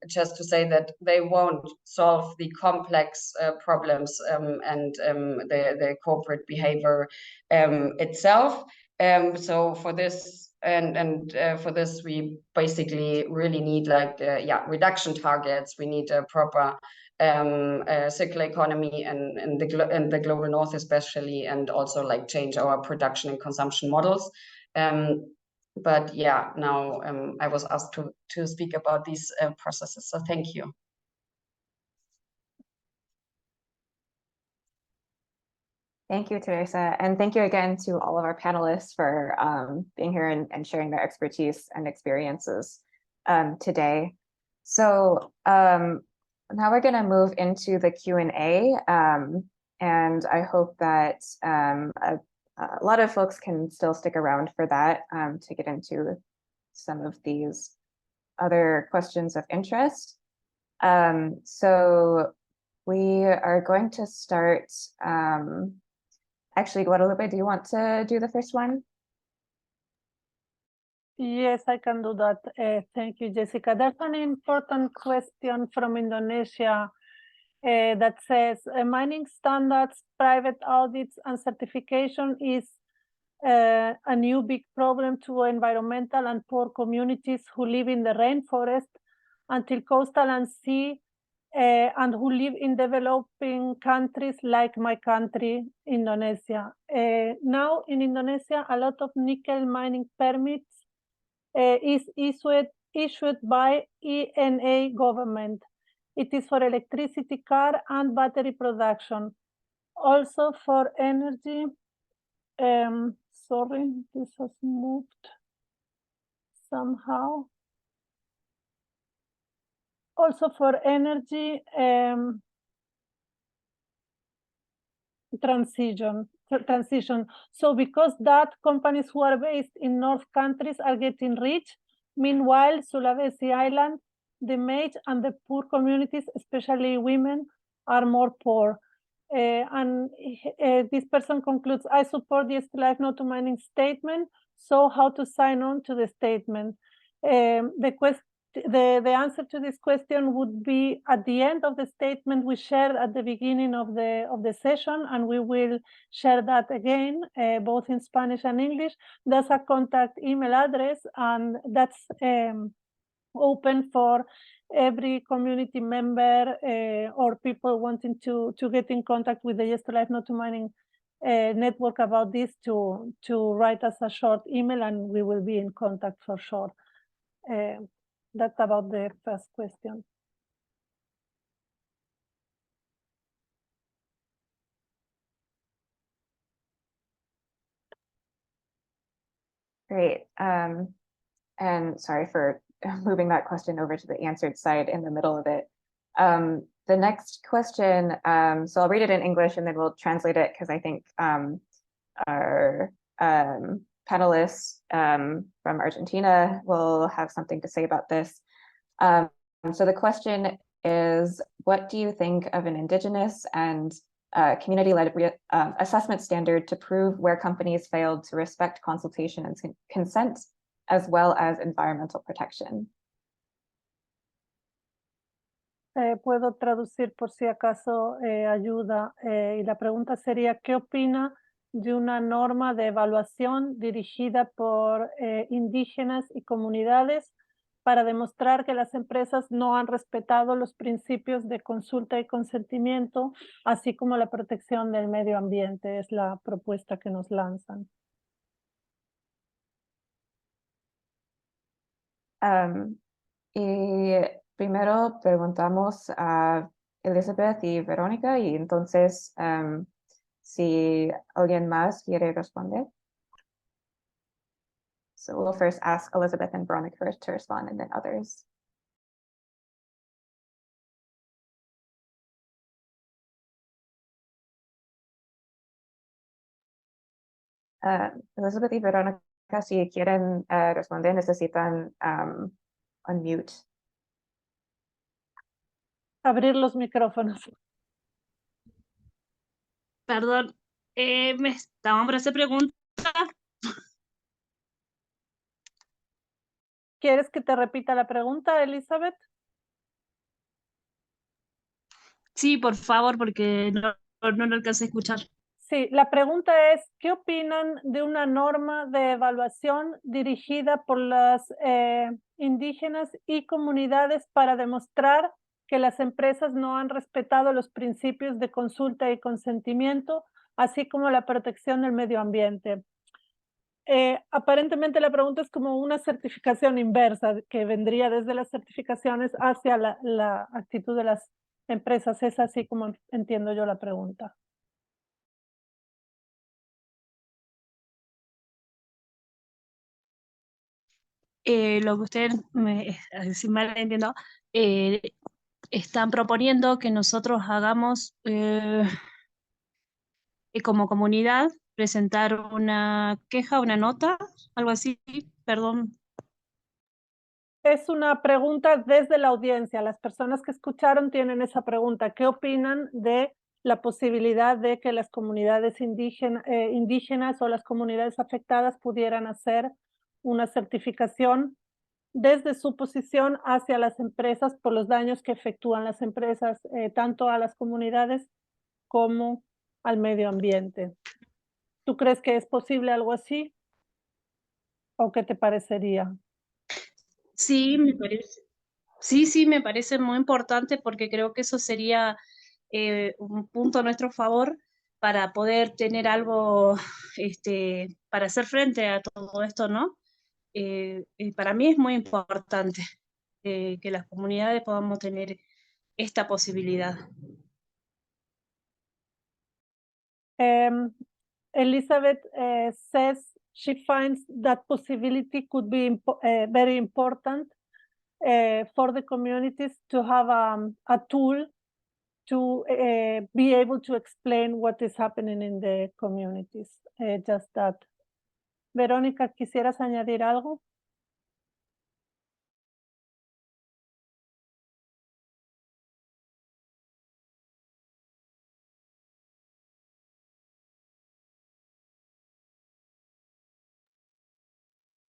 just to say that they won't solve the complex problems and the corporate behavior itself. So for this for this, we basically really need like reduction targets. We need a proper circular economy and the global north especially, and also like change our production and consumption models. But yeah, now I was asked to speak about these processes, so thank you. Thank you, Teresa. And thank you again to all of our panelists for being here and sharing their expertise and experiences today. So now we're going to move into the Q&A, and I hope that a lot of folks can still stick around for that to get into some of these other questions of interest. So we are going to start. Actually, Guadalupe, do you want to do the first one? Yes, I can do that. Thank you, Jessica. There's an important question from Indonesia that says mining standards, private audits, and certification is a new big problem to environmental and poor communities who live in the rainforest until coastal and sea, and who live in developing countries like my country, Indonesia. Now in Indonesia, a lot of nickel mining permits is issued by ENA government. It is for electricity, car, and battery production. Also for energy. Sorry, this has moved somehow. Also for energy transition. So because that companies who are based in North countries are getting rich, meanwhile Sulawesi Island, the mage and the poor communities, especially women, are more poor. And this person concludes, I support the Life No to Mining statement. So how to sign on to the statement? The answer to this question would be at the end of the statement we shared at the beginning of the session, and we will share that again, both in Spanish and English. There's a contact email address, and that's open for every community member or people wanting to get in contact with the Yes to Life No to Mining network about this to write us a short email, and we will be in contact for sure. That's about the first question. Great. And sorry for moving that question over to the answered side in the middle of it. The next question, so I'll read it in English and then we'll translate it because I think our panelists from Argentina will have something to say about this. So the question is, what do you think of an indigenous and community-led assessment standard to prove where companies failed to respect consultation and consent, as well as environmental protection. Puedo traducir por si acaso ayuda. Y la pregunta sería, ¿qué opina de una norma de evaluación dirigida por indígenas y comunidades para demostrar que las empresas no han respetado los principios de consulta y consentimiento, así como la protección del medio ambiente? Es la propuesta que nos lanzan. Y primero preguntamos a Elizabeth y Verónica, y entonces si alguien más quiere responder. So we'll first ask Elizabeth and Veronica first to respond, and then others. Elizabeth y Verónica, si quieren responder, necesitan unmute. Abrir los micrófonos. Perdón, me estaban por hacer preguntas. ¿Quieres que te repita la pregunta, Elizabeth? Sí, por favor, porque no lo alcancé a escuchar. Sí, la pregunta es, ¿qué opinan de una norma de evaluación dirigida por las indígenas y comunidades para demostrar que las empresas no han respetado los principios de consulta y consentimiento, así como la protección del medio ambiente? Aparentemente la pregunta es como una certificación inversa que vendría desde las certificaciones hacia la actitud de las empresas. Es así como entiendo yo la pregunta. Lo que ustedes, si mal entiendo, están proponiendo que nosotros hagamos como comunidad, presentar una queja, una nota, algo así, perdón. Es una pregunta desde la audiencia. Las personas que escucharon tienen esa pregunta. ¿Qué opinan de la posibilidad de que las comunidades indígenas o las comunidades afectadas pudieran hacer una certificación desde su posición hacia las empresas por los daños que efectúan las empresas, tanto a las comunidades como al medio ambiente? ¿Tú crees que es posible algo así? ¿O qué te parecería? Sí, me parece. Sí, me parece muy importante porque creo que eso sería un punto a nuestro favor para poder tener algo para hacer frente a todo esto, ¿no? Para mí es muy importante que las comunidades podamos tener esta posibilidad. Elizabeth says she finds that possibility could be very important for the communities to have a tool to be able to explain what is happening in the communities. Just that. Verónica, ¿quisieras añadir algo?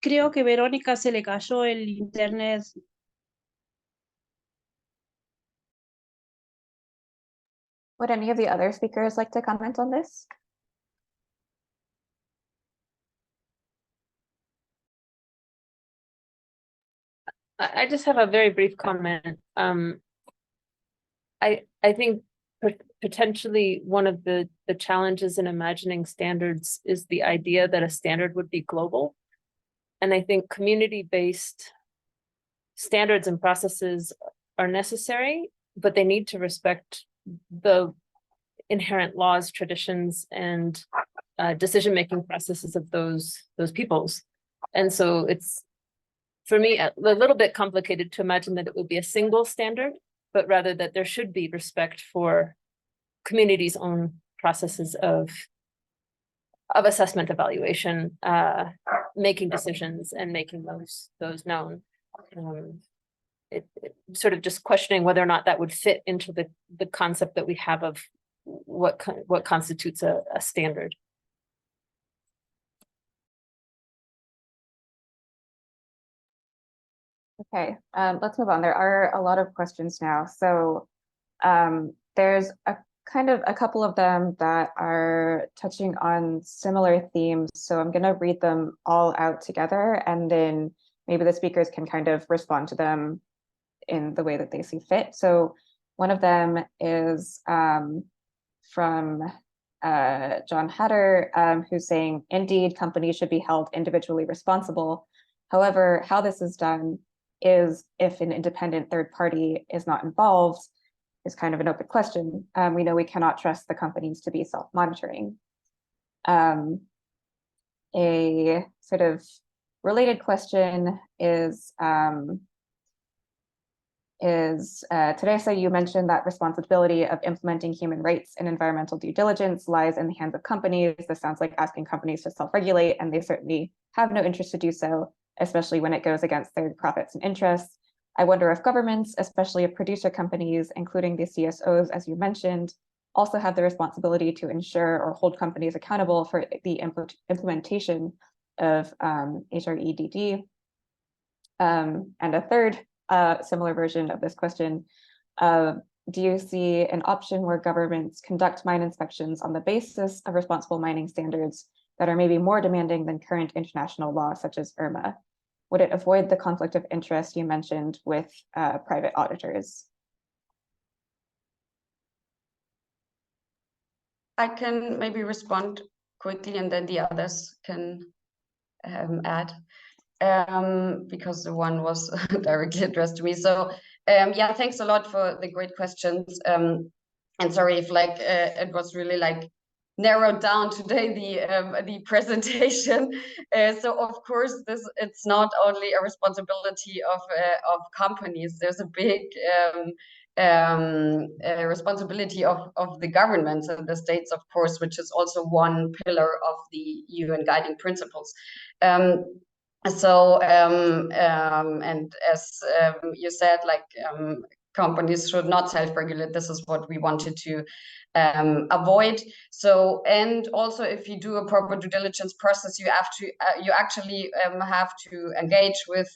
Creo que Verónica se le cayó el internet. Would any of the other speakers like to comment on this? I just have a very brief comment. I think potentially one of the challenges in imagining standards is the idea that a standard would be global. And I think community-based standards and processes are necessary, but they need to respect the inherent laws, traditions, and decision-making processes of those peoples. And so it's, for me, a little bit complicated to imagine that it would be a single standard, but rather that there should be respect for communities' own processes of assessment, evaluation, making decisions, and making those known. It sort of just questioning whether or not that would fit into the concept that we have of what constitutes a standard. Okay, let's move on. There are a lot of questions now. So there's a couple of them that are touching on similar themes. So I'm going to read them all out together, and then maybe the speakers can kind of respond to them in the way that they see fit. So one of them is from John Hatter, who's saying, indeed, companies should be held individually responsible. However, how this is done is if an independent third party is not involved is kind of an open question. We know we cannot trust the companies to be self-monitoring. A sort of related question is Teresa, you mentioned that responsibility of implementing human rights and environmental due diligence lies in the hands of companies. This sounds like asking companies to self-regulate, and they certainly have no interest to do so, especially when it goes against their profits and interests. I wonder if governments, especially if producer companies, including the CSOs, as you mentioned, also have the responsibility to ensure or hold companies accountable for the implementation of HREDD. And a third similar version of this question, do you see an option where governments conduct mine inspections on the basis of responsible mining standards that are maybe more demanding than current international law, such as IRMA? Would it avoid the conflict of interest you mentioned with private auditors? I can maybe respond quickly, and then the others can add, because the one was directly addressed to me. So yeah, thanks a lot for the great questions. And sorry if it was really narrowed down today, the presentation. So of course, it's not only a responsibility of companies. There's a big responsibility of the governments and the states, of course, which is also one pillar of the UN guiding principles. And as you said, companies should not self-regulate. This is what we wanted to avoid. So, and also, if you do a proper due diligence process, you actually have to engage with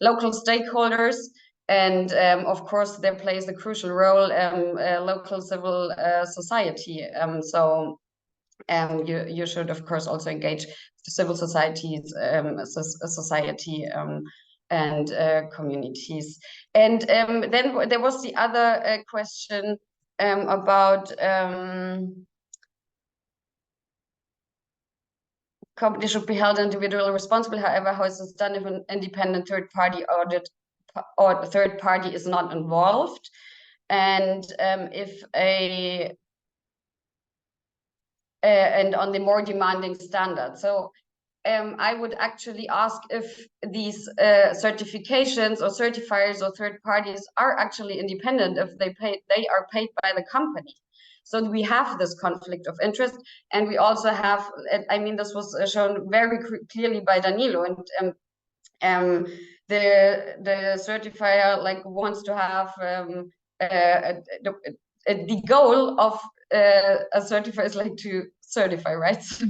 local stakeholders, and of course, there plays a crucial role local civil society. You should, of course, also engage civil societies, and communities. And then there was the other question about companies should be held individually responsible. However, how is this done if an independent third-party audit or the third party is not involved? And if and on the more demanding standard. So I would actually ask if these certifications or certifiers or third parties are actually independent, if they are paid by the company. So we have this conflict of interest, and we also have, I mean, this was shown very clearly by Danilo, and the certifier wants to have the goal of a certifier is to certify, right? So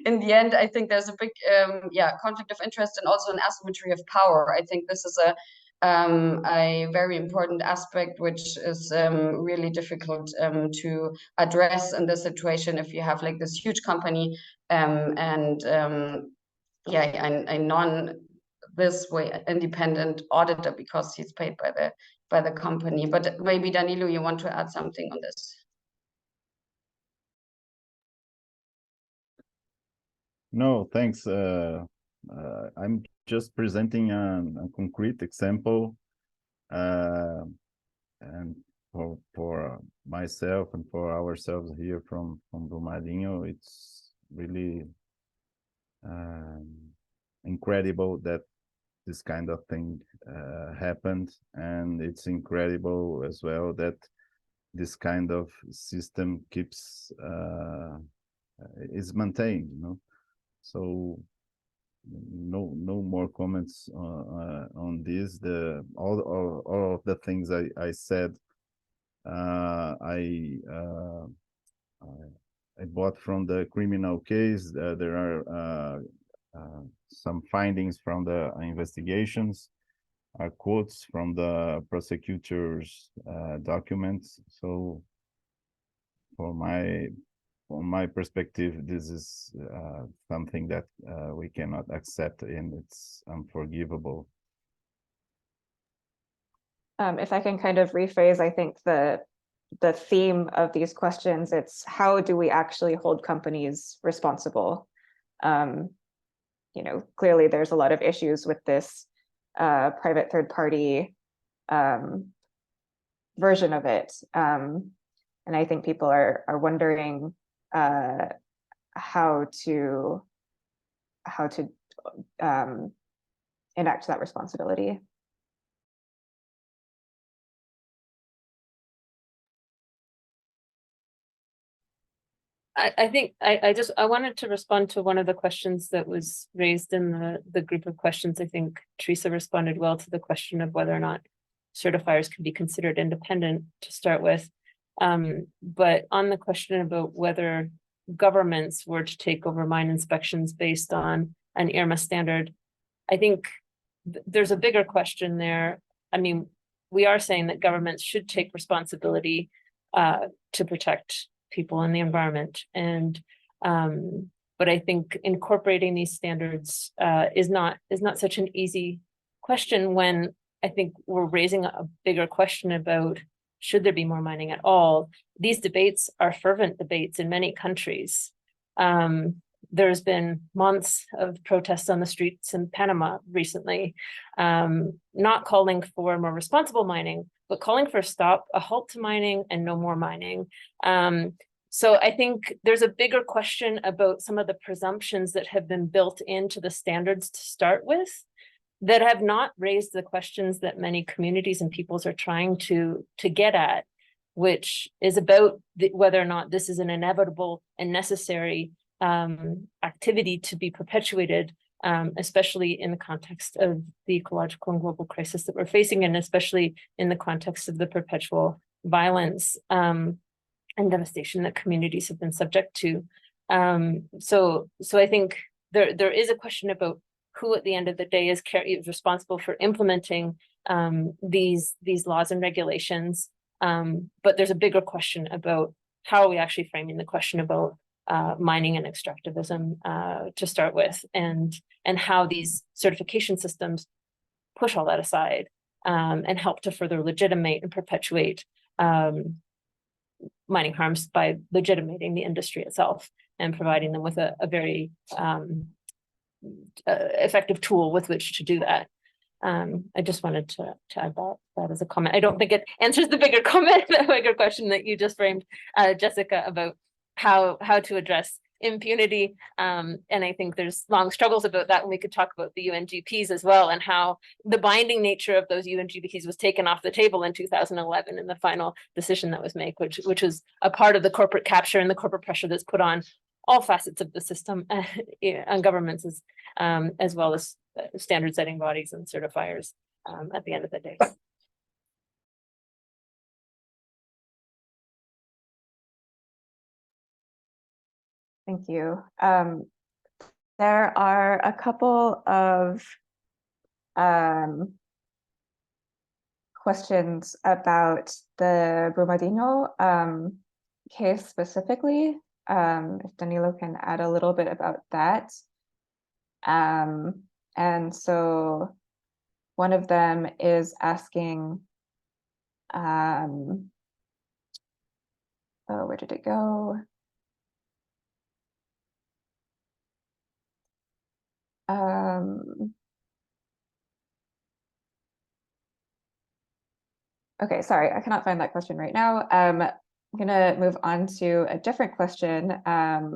in the end, I think there's a big conflict of interest and also an asymmetry of power. I think this is a very important aspect, which is really difficult to address in this situation if you have this huge company and a this way independent auditor because he's paid by the company. But maybe Danilo, you want to add something on this? No, thanks. I'm just presenting a concrete example, and for myself and for ourselves here from Brumadinho, it's really incredible that this kind of thing happened, and it's incredible as well that this kind of system keeps is maintained, So no more comments on this. All of the things I said I bought from the criminal case. There are some findings from the investigations, quotes from the prosecutor's documents. So, from my perspective, this is something that we cannot accept, and it's unforgivable. If I can kind of rephrase, I think the theme of these questions, it's how do we actually hold companies responsible? You know, clearly there's a lot of issues with this private third party version of it. And I think people are wondering how to enact that responsibility. I think I wanted to respond to one of the questions that was raised in the group of questions. I think Teresa responded well to the question of whether or not certifiers can be considered independent to start with. But on the question about whether governments were to take over mine inspections based on an IRMA standard, I think there's a bigger question there. I mean, we are saying that governments should take responsibility to protect people and the environment, and but I think incorporating these standards is not such an easy question, when I think we're raising a bigger question about should there be more mining at all. These debates are fervent debates in many countries. There's been months of protests on the streets in Panama recently, not calling for more responsible mining, but calling for a halt to mining and no more mining. So I think there's a bigger question about some of the presumptions that have been built into the standards to start with that have not raised the questions that many communities and peoples are trying to get at, which is about whether or not this is an inevitable and necessary activity to be perpetuated, especially in the context of the ecological and global crisis that we're facing, and especially in the context of the perpetual violence and devastation that communities have been subject to. So I think there is a question about who at the end of the day is responsible for implementing these laws and regulations. But there's a bigger question about how are we actually framing the question about mining and extractivism to start with, and how these certification systems push all that aside and help to further legitimate and perpetuate mining harms by legitimating the industry itself and providing them with a very effective tool with which to do that. I just wanted to add that as a comment. I don't think it answers the bigger comment, the bigger question that you just framed, Jessica, about how to address impunity. And I think there's long struggles about that, and we could talk about the UNGPs as well, and how the binding nature of those UNGPs was taken off the table in 2011 in the final decision that was made, which was a part of the corporate capture and the corporate pressure that's put on all facets of the system on governments as well as standard setting bodies and certifiers at the end of the day. Thank you. There are a couple of questions about the Brumadinho case specifically. If Danilo can add a little bit about that. And so one of them is asking, oh, where did it go? Okay, sorry, I cannot find that question right now. I'm gonna move on to a different question,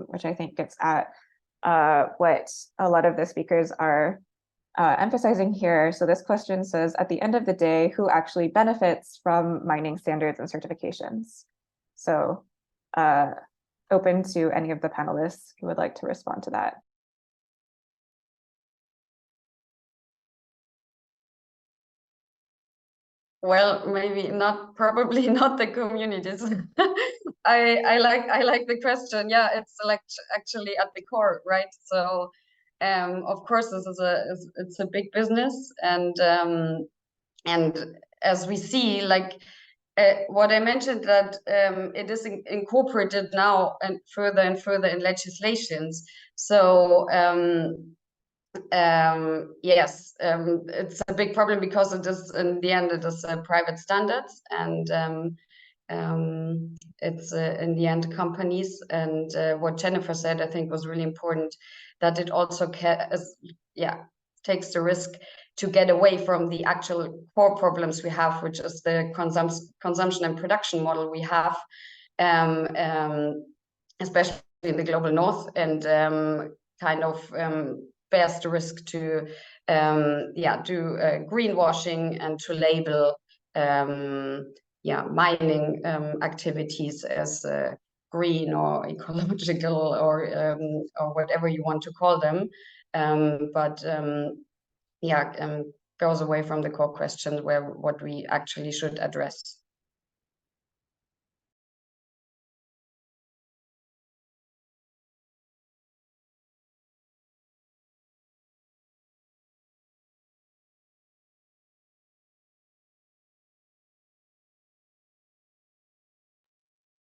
which I think gets at what a lot of the speakers are emphasizing here. So this question says, at the end of the day, who actually benefits from mining standards and certifications? So open to any of the panelists who would like to respond to that. Well, maybe not, probably not the communities. I like the question. Yeah, it's like actually at the core, right? So, of course, this is it's a big business, and as we see, like what I mentioned, that it is incorporated now and further in legislations. So yes, it's a big problem because it is, in the end, it is private standards, and it's in the end companies. And what Jennifer said, I think, was really important, that it also takes the risk to get away from the actual core problems we have, which is the consumption and production model we have, especially in the global north, and kind of bears the risk to do greenwashing and to label mining activities as green or ecological or whatever you want to call them, goes away from the core question, what we actually should address.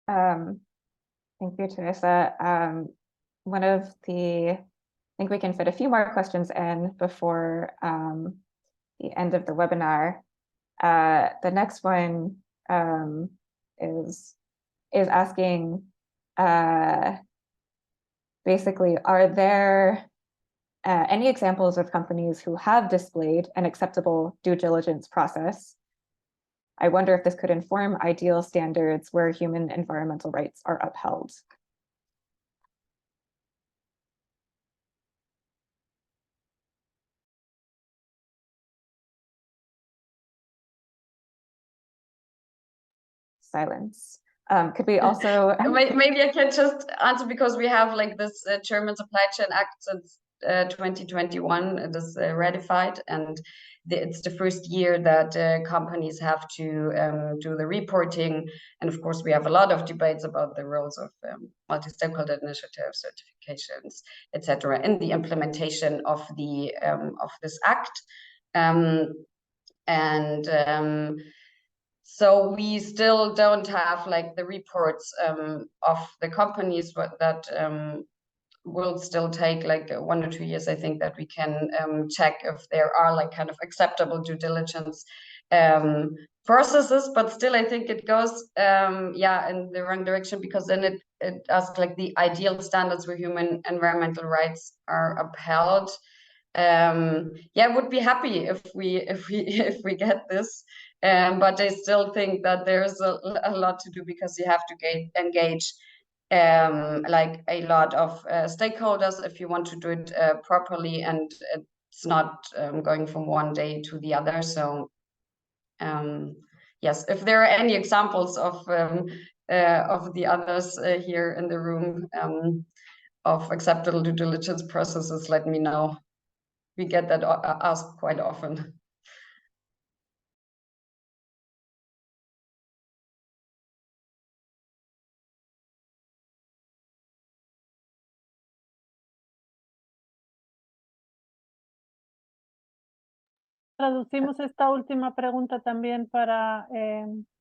Thank you, Teresa. One of the, I think we can fit a few more questions in before the end of the webinar. The next one is asking, basically, are there any examples of companies who have displayed an acceptable due diligence process? I wonder if this could inform ideal standards where human environmental rights are upheld. Silence. Could we also maybe I can just answer, because we have like this German Supply Chain Act since 2021. It is ratified, and it's the first year that companies have to do the reporting. And of course, we have a lot of debates about the roles of multi-stakeholder initiatives, certifications, etc., in the implementation of the of this act. So we still don't have like the reports of the companies, but that will still take like 1 or 2 years, I think, that we can check if there are like kind of acceptable due diligence processes. But still, I think it goes in the wrong direction, because then it asks like the ideal standards where human environmental rights are upheld. Would be happy if we get this, but I still think that there's a lot to do, because you have to engage like a lot of stakeholders if you want to do it properly, and it's not going from one day to the other. So yes, if there are any examples of the others here in the room of acceptable due diligence processes, let me know. We get that asked quite often. Traducimos esta última pregunta también para,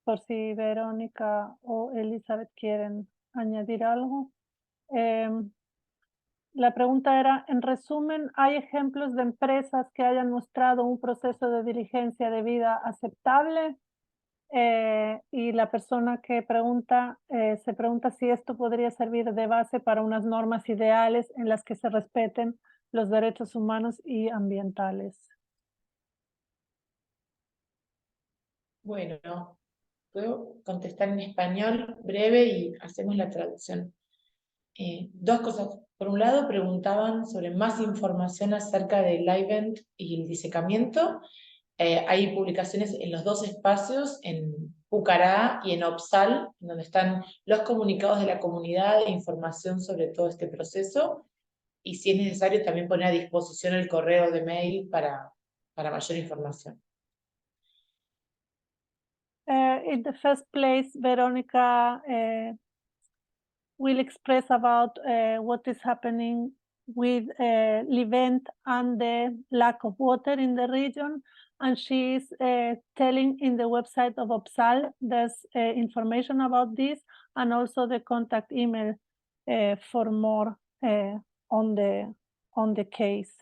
por si Verónica o Elizabeth quieren añadir algo. La pregunta era, en resumen, ¿hay ejemplos de empresas que hayan mostrado un proceso de diligencia debida aceptable? Y la persona que pregunta, se pregunta si esto podría servir de base para unas normas ideales en las que se respeten los derechos humanos y ambientales. Bueno, puedo contestar en español breve y hacemos la traducción. Dos cosas. Por un lado, preguntaban sobre más información acerca del event y el disecamiento. Hay publicaciones en los dos espacios, en Pucará y en Opsal, donde están los comunicados de la comunidad e información sobre todo este proceso. Y si es necesario, también poner a disposición el correo de mail para mayor información. in the first place, Veronica will express about what is happening with Livent and the lack of water in the region. And she is telling in the website of OPSAL, there's information about this, and also the contact email for more on the case.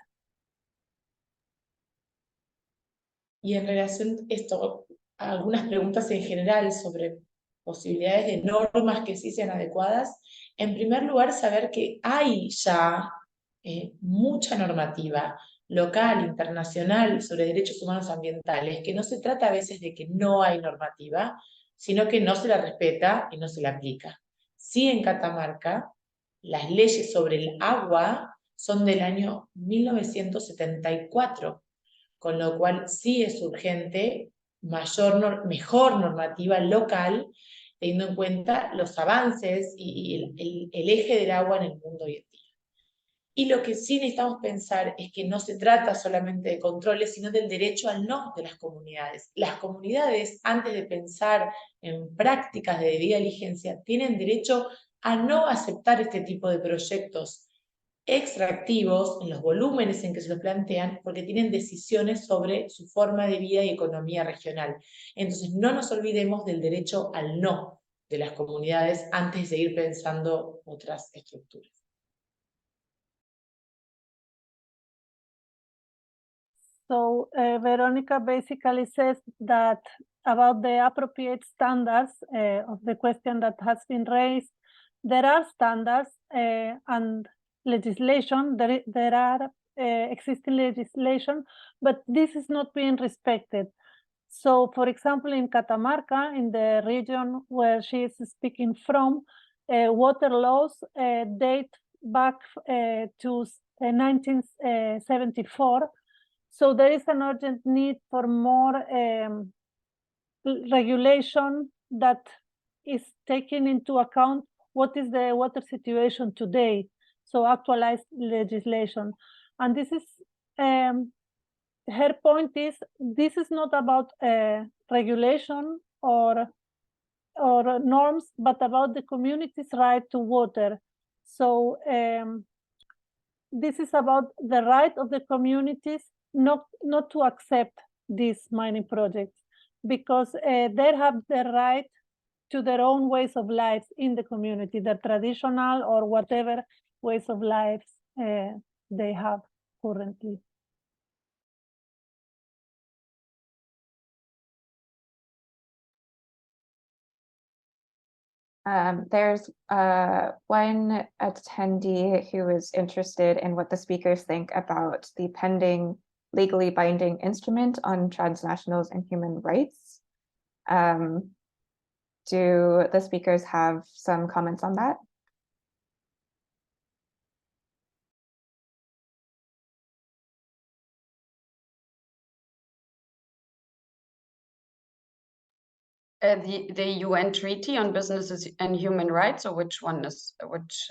Y en relación a esto, algunas preguntas en general sobre posibilidades de normas que sí sean adecuadas. En primer lugar, saber que hay ya mucha normativa local, internacional, sobre derechos humanos ambientales, que no se trata a veces de que no hay normativa, sino que no se la respeta y no se la aplica. Sí, en Catamarca, las leyes sobre el agua son del año 1974, con lo cual sí es urgente mejor normativa local, teniendo en cuenta los avances y el eje del agua en el mundo hoy en día. Y lo que sí necesitamos pensar es que no se trata solamente de controles, sino del derecho al no de las comunidades. Las comunidades, antes de pensar en prácticas de debida diligencia, tienen derecho a no aceptar este tipo de proyectos extractivos en los volúmenes en que se los plantean, porque tienen decisiones sobre su forma de vida y economía regional. Entonces, no nos olvidemos del derecho al no de las comunidades antes de seguir pensando otras estructuras. So Veronica basically says that about the appropriate standards of the question that has been raised, there are standards and legislation, there are existing legislation, but this is not being respected. So, for example, in Catamarca, in the region where she is speaking from, water laws date back to 1974. So there is an urgent need for more regulation that is taking into account what is the water situation today. So actualized legislation. And this is, her point is, this is not about regulation or norms, but about the community's right to water. So this is about the right of the communities not to accept these mining projects, because they have the right to their own ways of life in the community, the traditional or whatever ways of life they have currently. There's one attendee who is interested in what the speakers think about the pending legally binding instrument on transnationals and human rights. Do the speakers have some comments on that? The UN Treaty on Businesses and Human Rights, or which one is, which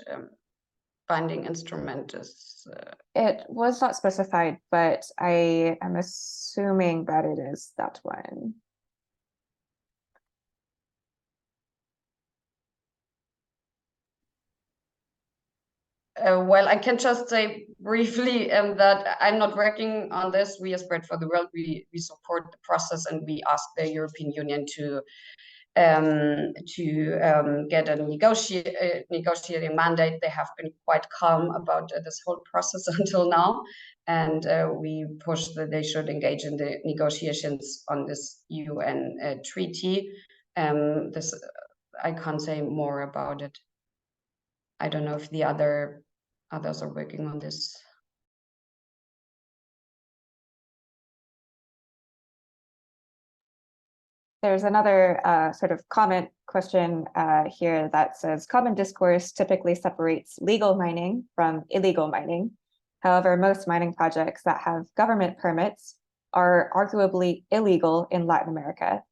binding instrument is? It was not specified, but I am assuming that it is that one. Well, I can just say briefly that I'm not working on this. We as Bread for the World, we support the process, and we ask the European Union to get a negotiating mandate. They have been quite calm about this whole process until now, and we push that they should engage in the negotiations on this UN treaty. This I can't say more about it. I don't know if the others are working on this. There's another sort of comment question here that says, common discourse typically separates legal mining from illegal mining. However, most mining projects that have government permits are arguably illegal in Latin America.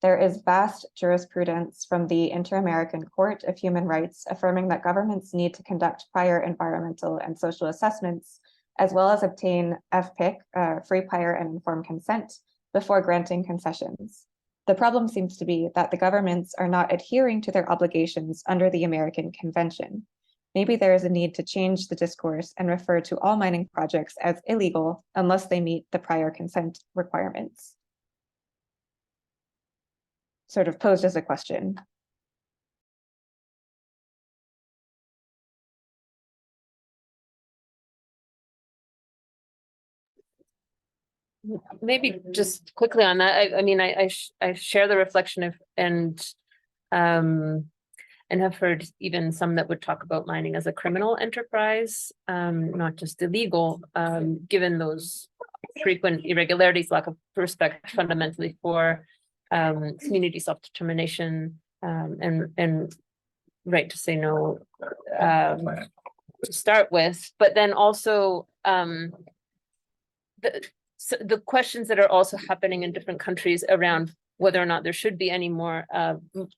There is vast jurisprudence from the Inter-American Court of Human Rights affirming that governments need to conduct prior environmental and social assessments, as well as obtain FPIC, free, prior, and informed consent, before granting concessions. The problem seems to be that the governments are not adhering to their obligations under the American Convention. Maybe there is a need to change the discourse and refer to all mining projects as illegal unless they meet the prior consent requirements. Sort of posed as a question. Maybe just quickly on that. I mean, I share the reflection of and have heard even some that would talk about mining as a criminal enterprise, not just illegal, given those frequent irregularities, lack of respect fundamentally for community self-determination and right to say no to start with, but then also the questions that are also happening in different countries around whether or not there should be any more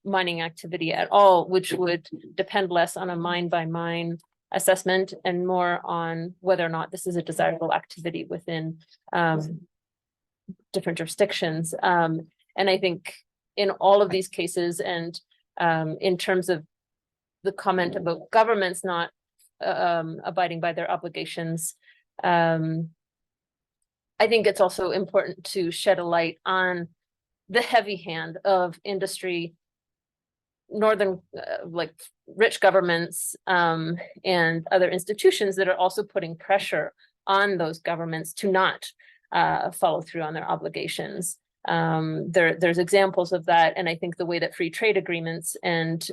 mining activity at all, which would depend less on a mine by mine assessment and more on whether or not this is a desirable activity within different jurisdictions. And I think in all of these cases, and in terms of the comment about governments not abiding by their obligations, I think it's also important to shed a light on the heavy hand of industry, northern, like rich governments and other institutions that are also putting pressure on those governments to not follow through on their obligations. There's examples of that, and I think the way that free trade agreements and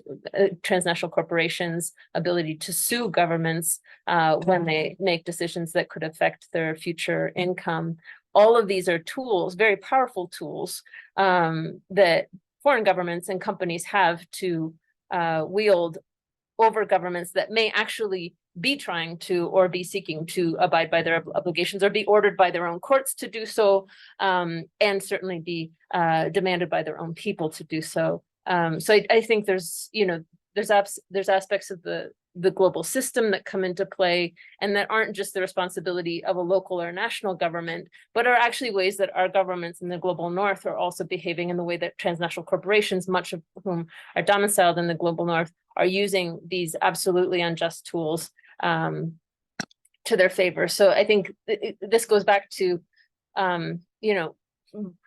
transnational corporations' ability to sue governments when they make decisions that could affect their future income, all of these are tools, very powerful tools, that foreign governments and companies have to wield over governments that may actually be trying to or be seeking to abide by their obligations or be ordered by their own courts to do so, and certainly be demanded by their own people to do so. So I think there's, you know, there's aspects of the global system that come into play and that aren't just the responsibility of a local or national government, but are actually ways that our governments in the global north are also behaving in the way that transnational corporations, much of whom are domiciled in the global north, are using these absolutely unjust tools to their favor. So I think this goes back to, you know,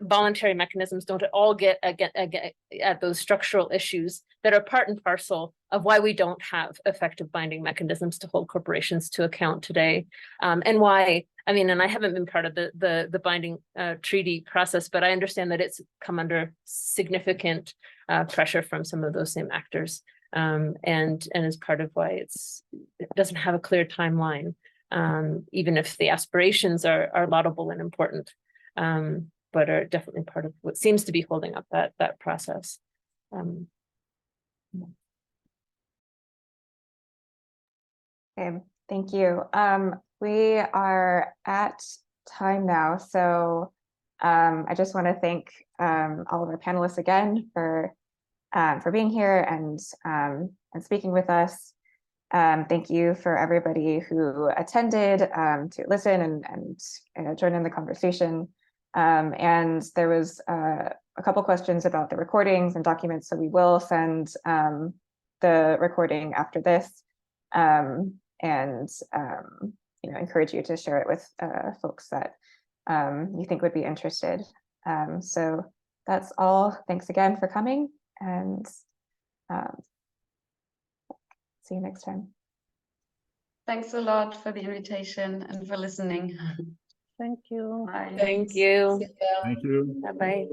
voluntary mechanisms don't at all get at those structural issues that are part and parcel of why we don't have effective binding mechanisms to hold corporations to account today, and why, I mean, and I haven't been part of the binding treaty process, but I understand that it's come under significant pressure from some of those same actors, and is part of why it doesn't have a clear timeline, even if the aspirations are laudable and important. But are definitely part of what seems to be holding up that process. Okay, thank you. We are at time now, so I just want to thank all of our panelists again for being here and speaking with us. Thank you for everybody who attended to listen and join in the conversation. And there was a couple questions about the recordings and documents, so we will send the recording after this, and you know, encourage you to share it with folks that you think would be interested. So that's all. Thanks again for coming, and see you next time. Thanks a lot for the invitation and for listening. Thank you. Bye. Thank you. Thank you. Bye-bye.